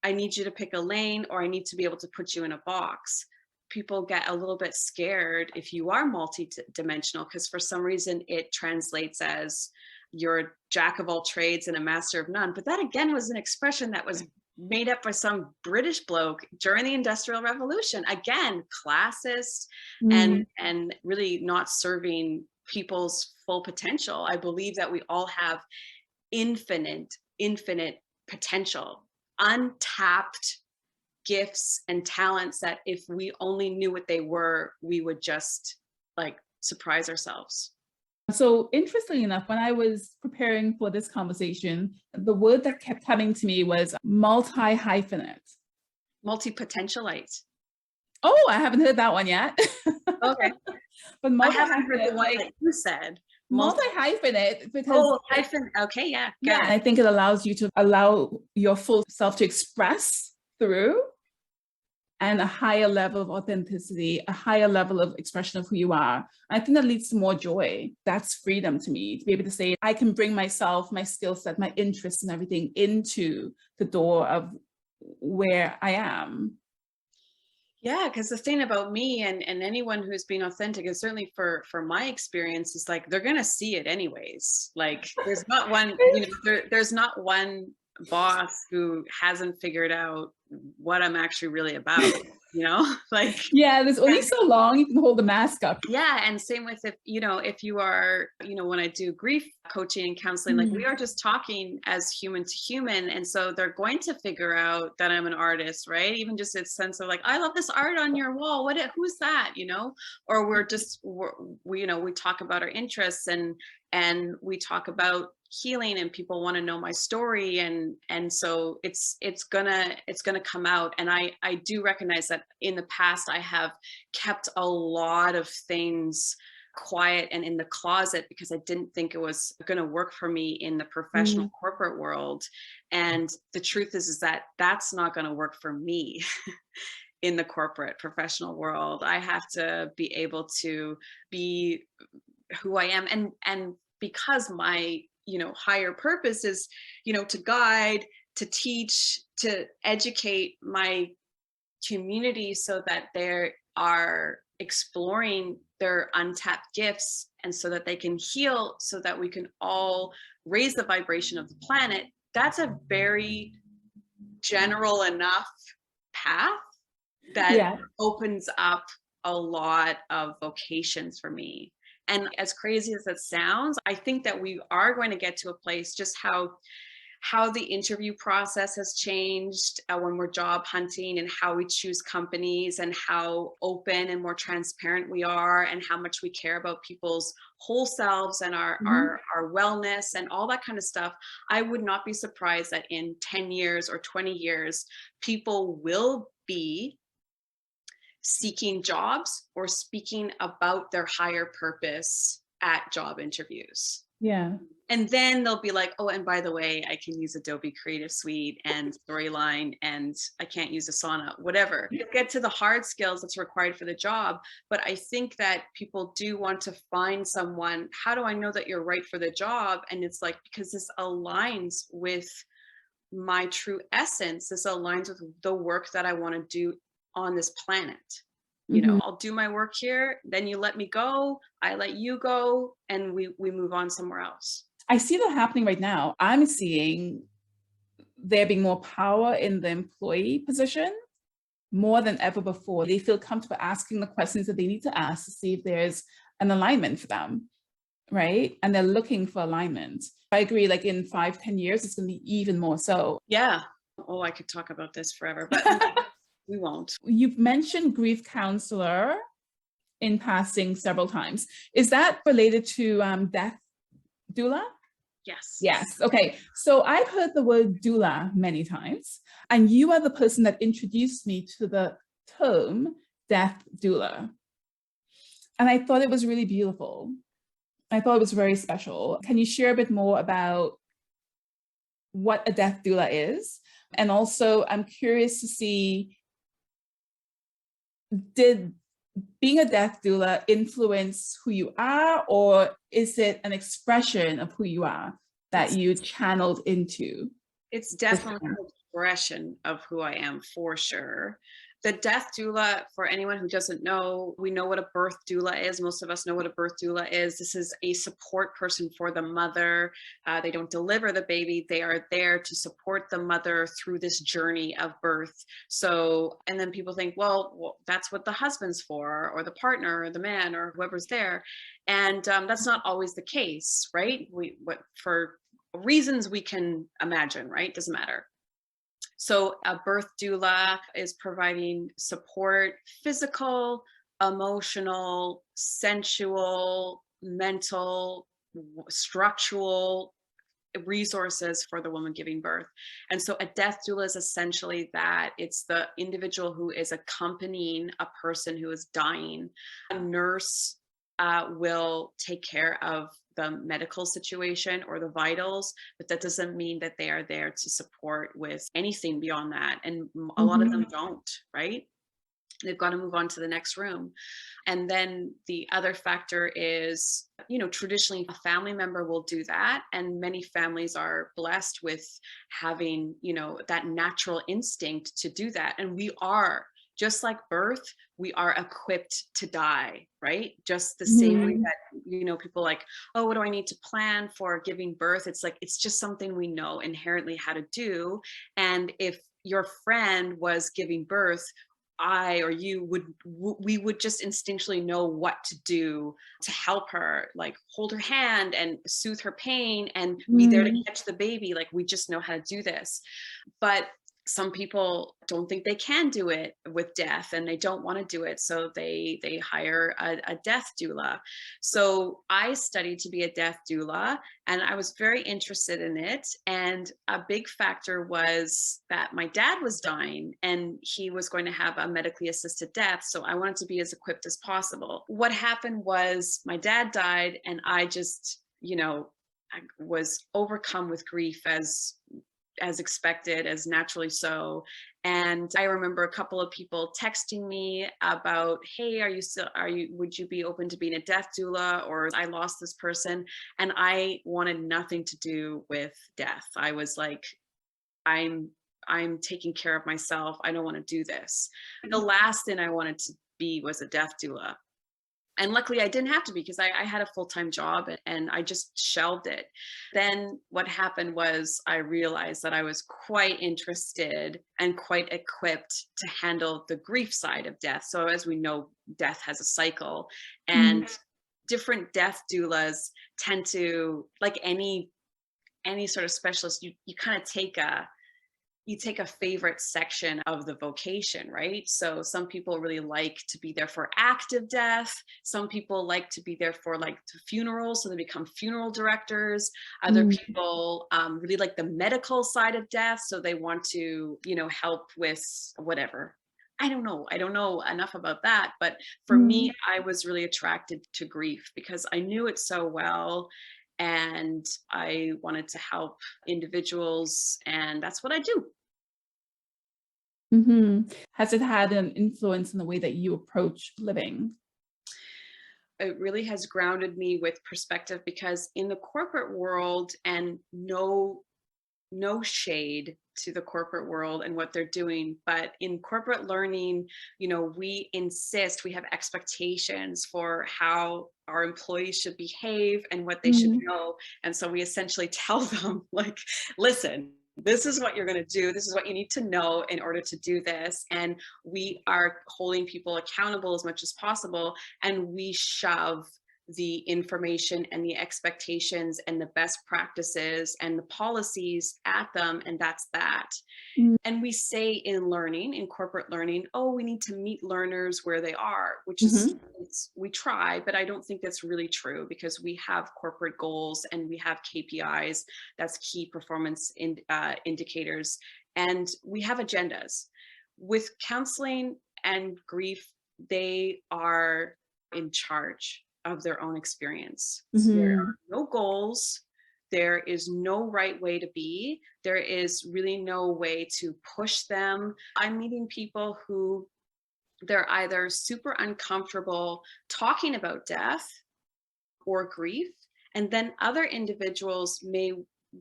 Speaker 2: I need you to pick a lane, or I need to be able to put you in a box. People get a little bit scared if you are multi-dimensional, because for some reason it translates as you're a jack of all trades and a master of none. But that again was an expression that was made up by some British bloke during the Industrial Revolution. Again, classist and really not serving people's full potential. I believe that we all have infinite potential, untapped gifts and talents that if we only knew what they were, we would just like surprise ourselves.
Speaker 1: So interestingly enough, when I was preparing for this conversation, the word that kept coming to me was multi-hyphenate.
Speaker 2: Multi-potentialite.
Speaker 1: Oh, I haven't heard that one yet.
Speaker 2: Okay.
Speaker 1: But
Speaker 2: I haven't heard the one that you said.
Speaker 1: Multi-hyphenate because
Speaker 2: hyphen. Okay, yeah.
Speaker 1: Yeah, I think it allows you to allow your full self to express through, and a higher level of authenticity, a higher level of expression of who you are. I think that leads to more joy. That's freedom to me, to be able to say, I can bring myself, my skill set, my interests and everything into the door of where I am.
Speaker 2: Yeah, because the thing about me and anyone who's being authentic, and certainly for my experience, is like they're gonna see it anyways. Like there's not one, there's not one boss who hasn't figured out what I'm actually really about, like
Speaker 1: yeah, there's only so long you can hold the mask up.
Speaker 2: Yeah, and same with if you are, when I do grief coaching and counseling, like we are just talking as human to human, and so they're going to figure out that I'm an artist, right? Even just a sense of like, I love this art on your wall. Who's that? Or we talk about our interests and we talk about healing, and people want to know my story, and so it's gonna come out. And I do recognize that in the past I have kept a lot of things quiet and in the closet because I didn't think it was going to work for me in the professional corporate world. And the truth is that that's not going to work for me in the corporate professional world. I have to be able to be who I am, and because my higher purpose is to guide, to teach, to educate my community so that they are exploring their untapped gifts, and so that they can heal, so that we can all raise the vibration of the planet. That's a very general enough path that opens up a lot of vocations for me. And as crazy as it sounds, I think that we are going to get to a place, just how the interview process has changed when we're job hunting, and how we choose companies, and how open and more transparent we are, and how much we care about people's whole selves and our wellness and all that kind of stuff. I would not be surprised that in 10 years or 20 years, people will be seeking jobs or speaking about their higher purpose at job interviews.
Speaker 1: Yeah.
Speaker 2: And then they'll be like, oh, and by the way, I can use Adobe Creative Suite and Storyline, and I can't use Asana, whatever. You'll get to the hard skills that's required for the job. But I think that people do want to find someone. How do I know that you're right for the job? And it's like, because this aligns with my true essence. This aligns with the work that I want to do on this planet. I'll do my work here, then you let me go, I let you go, and we move on somewhere else.
Speaker 1: I see that happening right now. I'm seeing there being more power in the employee position more than ever before. They feel comfortable asking the questions that they need to ask to see if there's an alignment for them, right? And they're looking for alignment. I agree, like in 5-10 years, it's going to be even more so.
Speaker 2: Yeah. Oh, I could talk about this forever, but we won't.
Speaker 1: You've mentioned grief counselor in passing several times. Is that related to Death Doula?
Speaker 2: Yes.
Speaker 1: Yes. Okay. So I've heard the word doula many times, and you are the person that introduced me to the term Death Doula. And I thought it was really beautiful. I thought it was very special. Can you share a bit more about what a Death Doula is? And also, I'm curious to see, did being a death doula influence who you are, or is it an expression of who you are that you channeled into?
Speaker 2: It's definitely an expression of who I am, for sure. The death doula, for anyone who doesn't know, we know what a birth doula is. Most of us know what a birth doula is. This is a support person for the mother. They don't deliver the baby. They are there to support the mother through this journey of birth. So, and then people think, well, that's what the husband's for, or the partner, or the man, or whoever's there. And that's not always the case, right? For reasons we can imagine, right? Doesn't matter. So a birth doula is providing support, physical, emotional, sensual, mental, structural resources for the woman giving birth. And so a death doula is essentially that. It's the individual who is accompanying a person who is dying. A nurse will take care of the medical situation or the vitals, but that doesn't mean that they are there to support with anything beyond that. And a lot of them don't, right? They've got to move on to the next room. And then the other factor is, traditionally a family member will do that. And many families are blessed with having, that natural instinct to do that. And we are, just like birth, we are equipped to die, right? Just the same way that, people like, oh, what do I need to plan for giving birth? It's like, it's just something we know inherently how to do. And if your friend was giving birth, I or you we would just instinctually know what to do to help her, like hold her hand and soothe her pain and be there to catch the baby. Like, we just know how to do this. But some people don't think they can do it with death, and they don't want to do it, so they hire a death doula. So I studied to be a death doula, and I was very interested in it. And a big factor was that my dad was dying, and he was going to have a medically assisted death. So I wanted to be as equipped as possible. What happened was my dad died, and I just, I was overcome with grief as expected, as naturally so. And I remember a couple of people texting me about, hey, would you be open to being a death doula? Or I lost this person. And I wanted nothing to do with death. I was like, I'm taking care of myself. I don't want to do this. The last thing I wanted to be was a death doula. And luckily I didn't have to be, because I had a full-time job, and I just shelved it. Then what happened was I realized that I was quite interested and quite equipped to handle the grief side of death. So as we know, death has a cycle, and different death doulas tend to, like any sort of specialist, you kind of take a favorite section of the vocation, right? So some people really like to be there for active death. Some people like to be there for like the funerals, so they become funeral directors. Other people really like the medical side of death, so they want to, help with whatever. I don't know enough about that. But for me, I was really attracted to grief because I knew it so well. And I wanted to help individuals, and that's what I do.
Speaker 1: Has it had an influence in the way that you approach living?
Speaker 2: It really has grounded me with perspective, because in the corporate world, and no shade to the corporate world and what they're doing, but in corporate learning, we have expectations for how our employees should behave and what they should know. And so we essentially tell them, like, listen, this is what you're going to do. This is what you need to know in order to do this. And we are holding people accountable as much as possible. And we shove the information and the expectations and the best practices and the policies at them. And that's that. And we say in corporate learning, oh, we need to meet learners where they are, which is, we try, but I don't think that's really true, because we have corporate goals and we have KPIs, that's key performance indicators, and we have agendas. With counseling and grief, they are in charge of their own experience. There are no goals. There is no right way to be. There is really no way to push them. I'm meeting people who they're either super uncomfortable talking about death or grief. And then other individuals may,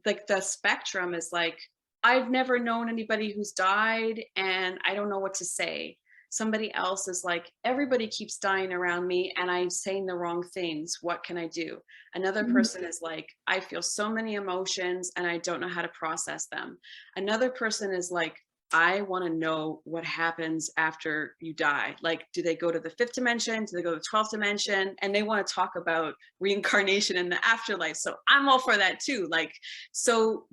Speaker 2: like, the spectrum is like, I've never known anybody who's died and I don't know what to say. Somebody else is like, everybody keeps dying around me and I'm saying the wrong things. What can I do? Another person is like, I feel so many emotions and I don't know how to process them. Another person is like, I want to know what happens after you die. Like, do they go to the fifth dimension? Do they go to the 12th dimension? And they want to talk about reincarnation in the afterlife. So I'm all for that too. Like, so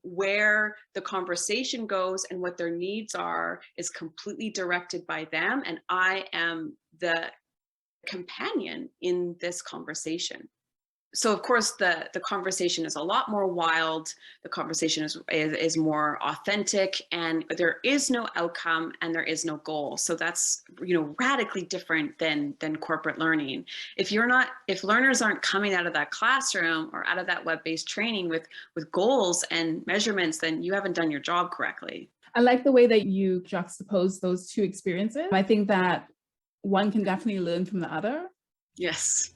Speaker 2: where the conversation goes and what their needs are is completely directed by them. And I am the companion in this conversation. So of course the conversation is a lot more wild. The conversation is more authentic, and there is no outcome and there is no goal. So that's, you know, radically different than corporate learning. If learners aren't coming out of that classroom or out of that web-based training with goals and measurements, then you haven't done your job correctly.
Speaker 1: I like the way that you juxtapose those two experiences. I think that one can definitely learn from the other.
Speaker 2: Yes.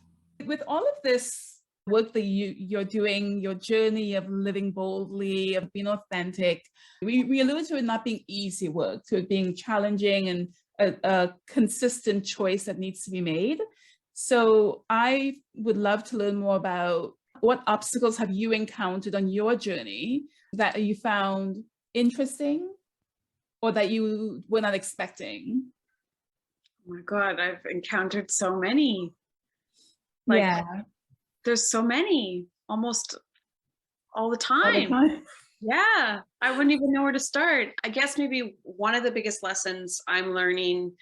Speaker 1: With all of this work that you're doing, your journey of living boldly, of being authentic, we alluded to it not being easy work, to it being challenging and a consistent choice that needs to be made. So I would love to learn more about what obstacles have you encountered on your journey that you found interesting or that you were not expecting.
Speaker 2: Oh my God, I've encountered so many. Like,
Speaker 1: yeah.
Speaker 2: There's so many, almost all the time.
Speaker 1: All the time.
Speaker 2: Yeah, I wouldn't even know where to start. I guess maybe one of the biggest lessons I'm learning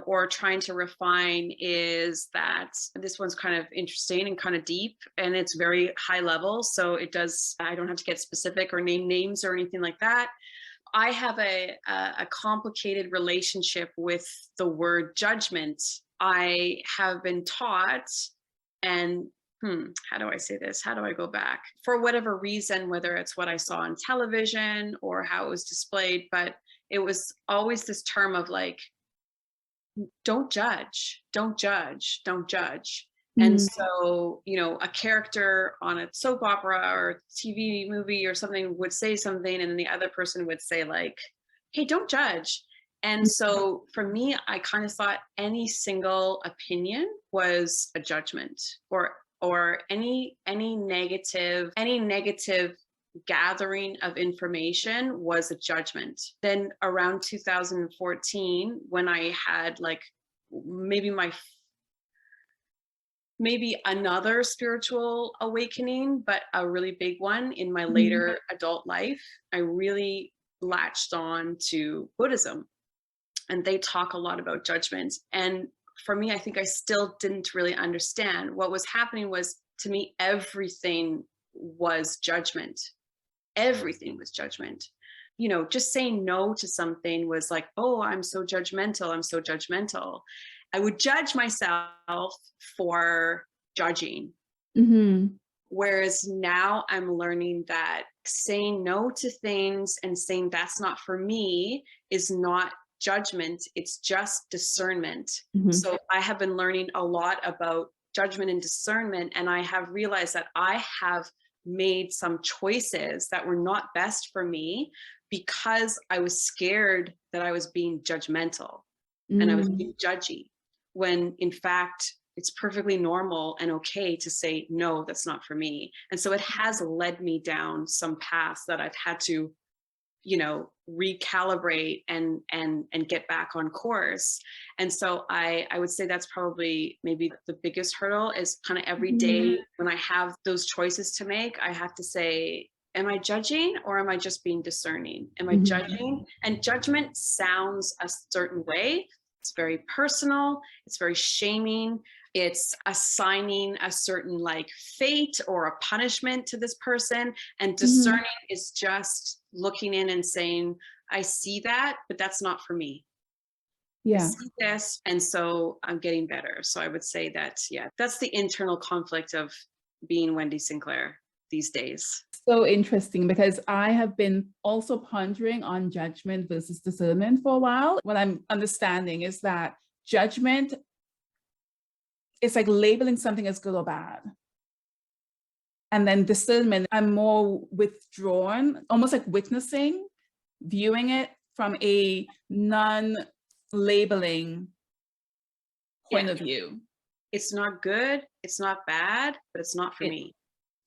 Speaker 2: or trying to refine is that this one's kind of interesting and kind of deep, and it's very high level. So I don't have to get specific or name names or anything like that. I have a complicated relationship with the word judgment. I have been taught, and how do I say this? How do I go back? For whatever reason, whether it's what I saw on television or how it was displayed, but it was always this term of like, don't judge, don't judge, don't judge. And so, you know, a character on a soap opera or TV movie or something would say something, and then the other person would say like, hey, don't judge. And so for me, I kind of thought any single opinion was a judgment, or any negative gathering of information was a judgment. Then around 2014, when I had like maybe another spiritual awakening, but a really big one in my later adult life, I really latched on to Buddhism. And they talk a lot about judgment. And for me, I think I still didn't really understand. What was happening was, to me, everything was judgment. Everything was judgment. You know, just saying no to something was like, oh, I'm so judgmental. I'm so judgmental. I would judge myself for judging. Whereas now I'm learning that saying no to things and saying that's not for me is not judgment, it's just discernment. So I have been learning a lot about judgment and discernment, and I have realized that I have made some choices that were not best for me because I was scared that I was being judgmental and I was being judgy, when in fact it's perfectly normal and okay to say no, that's not for me. And so it has led me down some paths that I've had to, you know, recalibrate and get back on course. And so I would say that's probably maybe the biggest hurdle, is kind of every day when I have those choices to make, I have to say, am I judging or am I just being discerning? Am I judging? And judgment sounds a certain way. It's very personal. It's very shaming. It's assigning a certain like fate or a punishment to this person. And discerning is just looking in and saying, I see that, but that's not for me. I see this, and so I'm getting better. So I would say that, yeah, that's the internal conflict of being Wendy Sinclair. these days.
Speaker 1: So interesting, because I have been also pondering on judgment versus discernment for a while. What I'm understanding is that judgment is like labeling something as good or bad. And then discernment, I'm more withdrawn, almost like witnessing, viewing it from a non-labeling point of view.
Speaker 2: It's not good, it's not bad, but it's not for me.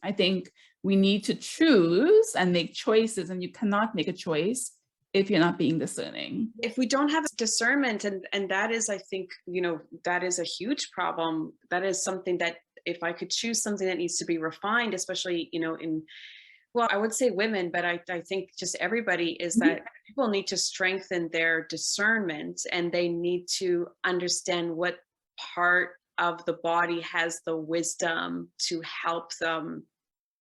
Speaker 1: I think we need to choose and make choices, and you cannot make a choice if you're not being discerning.
Speaker 2: If we don't have discernment, and that is, I think, that is a huge problem. That is something that if I could choose something that needs to be refined, especially, well, I would say women, but I think just everybody, is that people need to strengthen their discernment, and they need to understand what part of the body has the wisdom to help them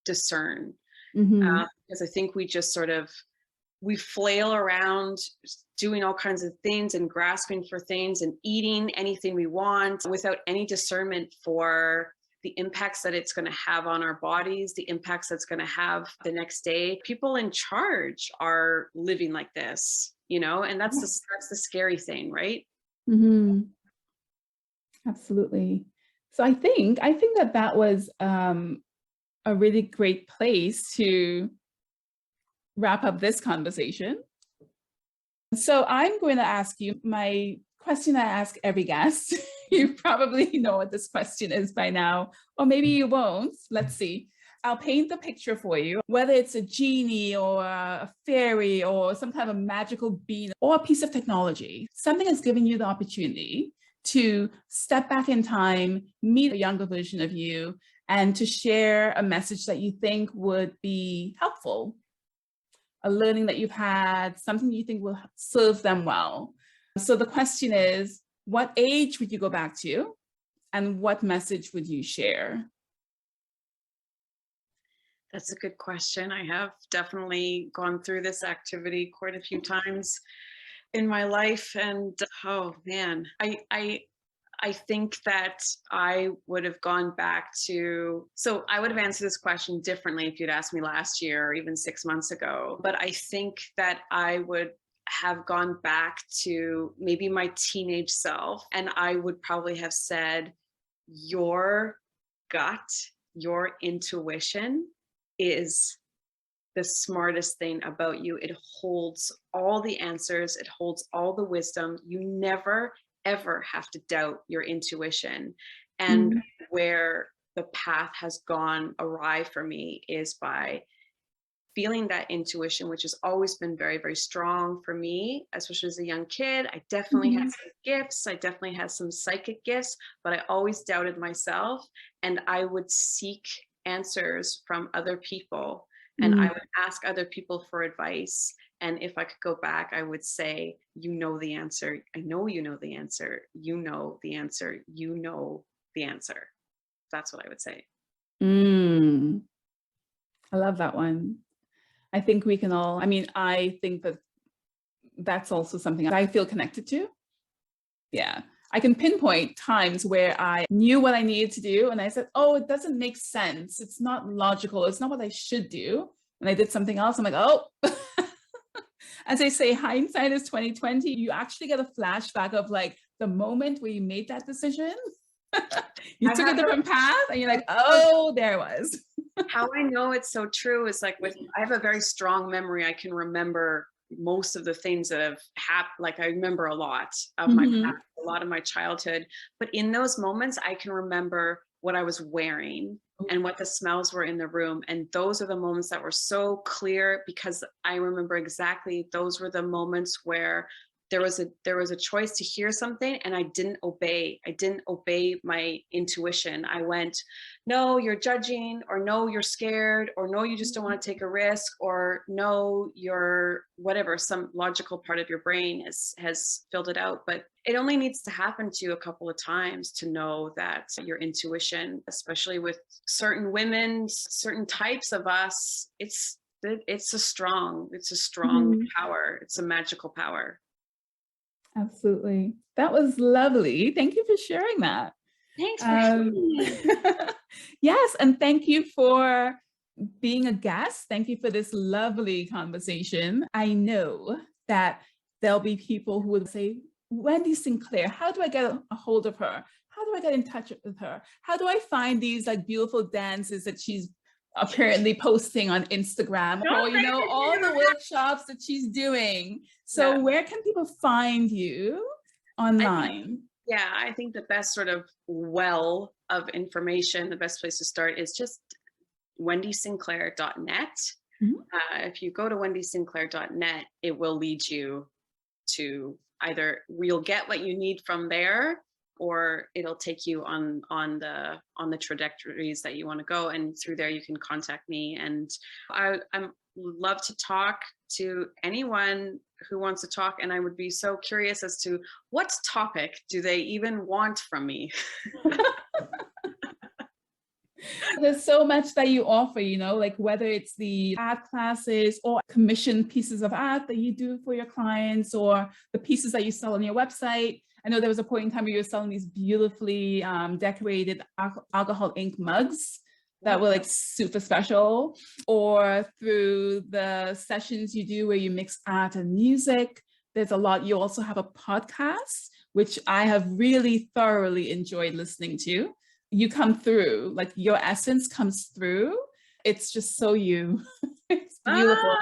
Speaker 2: discern. Because I think we just we flail around doing all kinds of things and grasping for things and eating anything we want without any discernment for the impacts that it's going to have on our bodies, the impacts that's going to have the next day. People in charge are living like this, and that's the scary thing, right?
Speaker 1: Absolutely. So I think that was a really great place to wrap up this conversation. So I'm going to ask you my question I ask every guest. You probably know what this question is by now, or maybe you won't. Let's see. I'll paint the picture for you, whether it's a genie or a fairy or some kind of magical being or a piece of technology. Something has given you the opportunity to step back in time, meet a younger version of you, and to share a message that you think would be helpful, a learning that you've had, something you think will serve them well. So the question is, what age would you go back to, and what message would you share?
Speaker 2: That's a good question. I have definitely gone through this activity quite a few times in my life, and oh man, I think that I would have gone back to, so I would have answered this question differently if you'd asked me last year or even 6 months ago. But I think that I would have gone back to maybe my teenage self, and I would probably have said, your gut, your intuition is the smartest thing about you. It holds all the answers. It holds all the wisdom. You never, ever have to doubt your intuition. And where the path has gone awry for me is by feeling that intuition, which has always been very, very strong for me, especially as a young kid. I definitely had some gifts. I definitely had some psychic gifts, but I always doubted myself, and I would seek answers from other people, and I would ask other people for advice. And if I could go back, I would say, you know the answer. I know you know the answer. You know the answer. You know the answer. That's what I would say.
Speaker 1: I love that one. I think we can all, I think that that's also something I feel connected to. Yeah. I can pinpoint times where I knew what I needed to do, and I said, oh, it doesn't make sense. It's not logical. It's not what I should do. And I did something else. I'm like, oh, as they say, hindsight is 20/20. You actually get a flashback of like the moment where you made that decision. You took a different path, and you're like, oh, there it was.
Speaker 2: How I know it's so true is like I have a very strong memory. I can remember most of the things that have happened. Like I remember a lot of my past, a lot of my childhood, but in those moments, I can remember what I was wearing and what the smells were in the room. And those are the moments that were so clear, because I remember exactly, those were the moments where there was a choice to hear something, and I didn't obey. I didn't obey my intuition. I went, no, you're judging, or no, you're scared, or no, you just don't want to take a risk, or no, you're whatever, some logical part of your brain has filled it out. But it only needs to happen to you a couple of times to know that your intuition, especially with certain women, certain types of us, it's a strong power. It's a magical power.
Speaker 1: Absolutely. That was lovely. Thank you for sharing that.
Speaker 2: Thanks for having me.
Speaker 1: Yes, and thank you for being a guest. Thank you for this lovely conversation. I know that there'll be people who would say, Wendy Sinclair, how do I get a hold of her? How do I get in touch with her? How do I find these like beautiful dances that she's apparently posting on Instagram, or all the workshops that she's doing? So where can people find you online?
Speaker 2: I think the best sort of well of information, the best place to start is just wendysinclair.net. If you go to wendysinclair.net, it will lead you to either you'll get what you need from there, or it'll take you on the trajectories that you want to go, and through there you can contact me. And I'm love to talk to anyone who wants to talk, and I would be so curious as to what topic do they even want from me.
Speaker 1: There's so much that you offer, like whether it's the art classes or commissioned pieces of art that you do for your clients, or the pieces that you sell on your website. I know there was a point in time where you were selling these beautifully decorated alcohol ink mugs that were like super special, or through the sessions you do where you mix art and music. There's a lot. You also have a podcast, which I have really thoroughly enjoyed listening to. You come through, like your essence comes through. It's just so you. It's beautiful.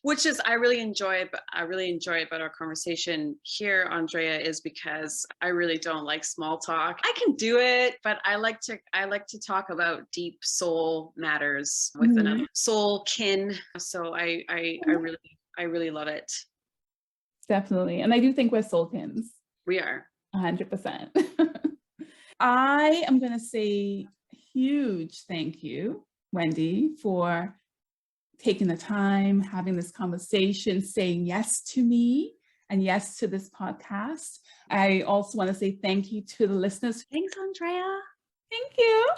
Speaker 2: Which is I really enjoy about our conversation here, Andrea, is because I really don't like small talk. I can do it, but I like to talk about deep soul matters with another soul kin. So I really love it.
Speaker 1: Definitely. And I do think we're soulkins.
Speaker 2: We are.
Speaker 1: 100%. I am going to say huge thank you, Wendy, for taking the time, having this conversation, saying yes to me and yes to this podcast. I also want to say thank you to the listeners.
Speaker 2: Thanks, Andrea.
Speaker 1: Thank you.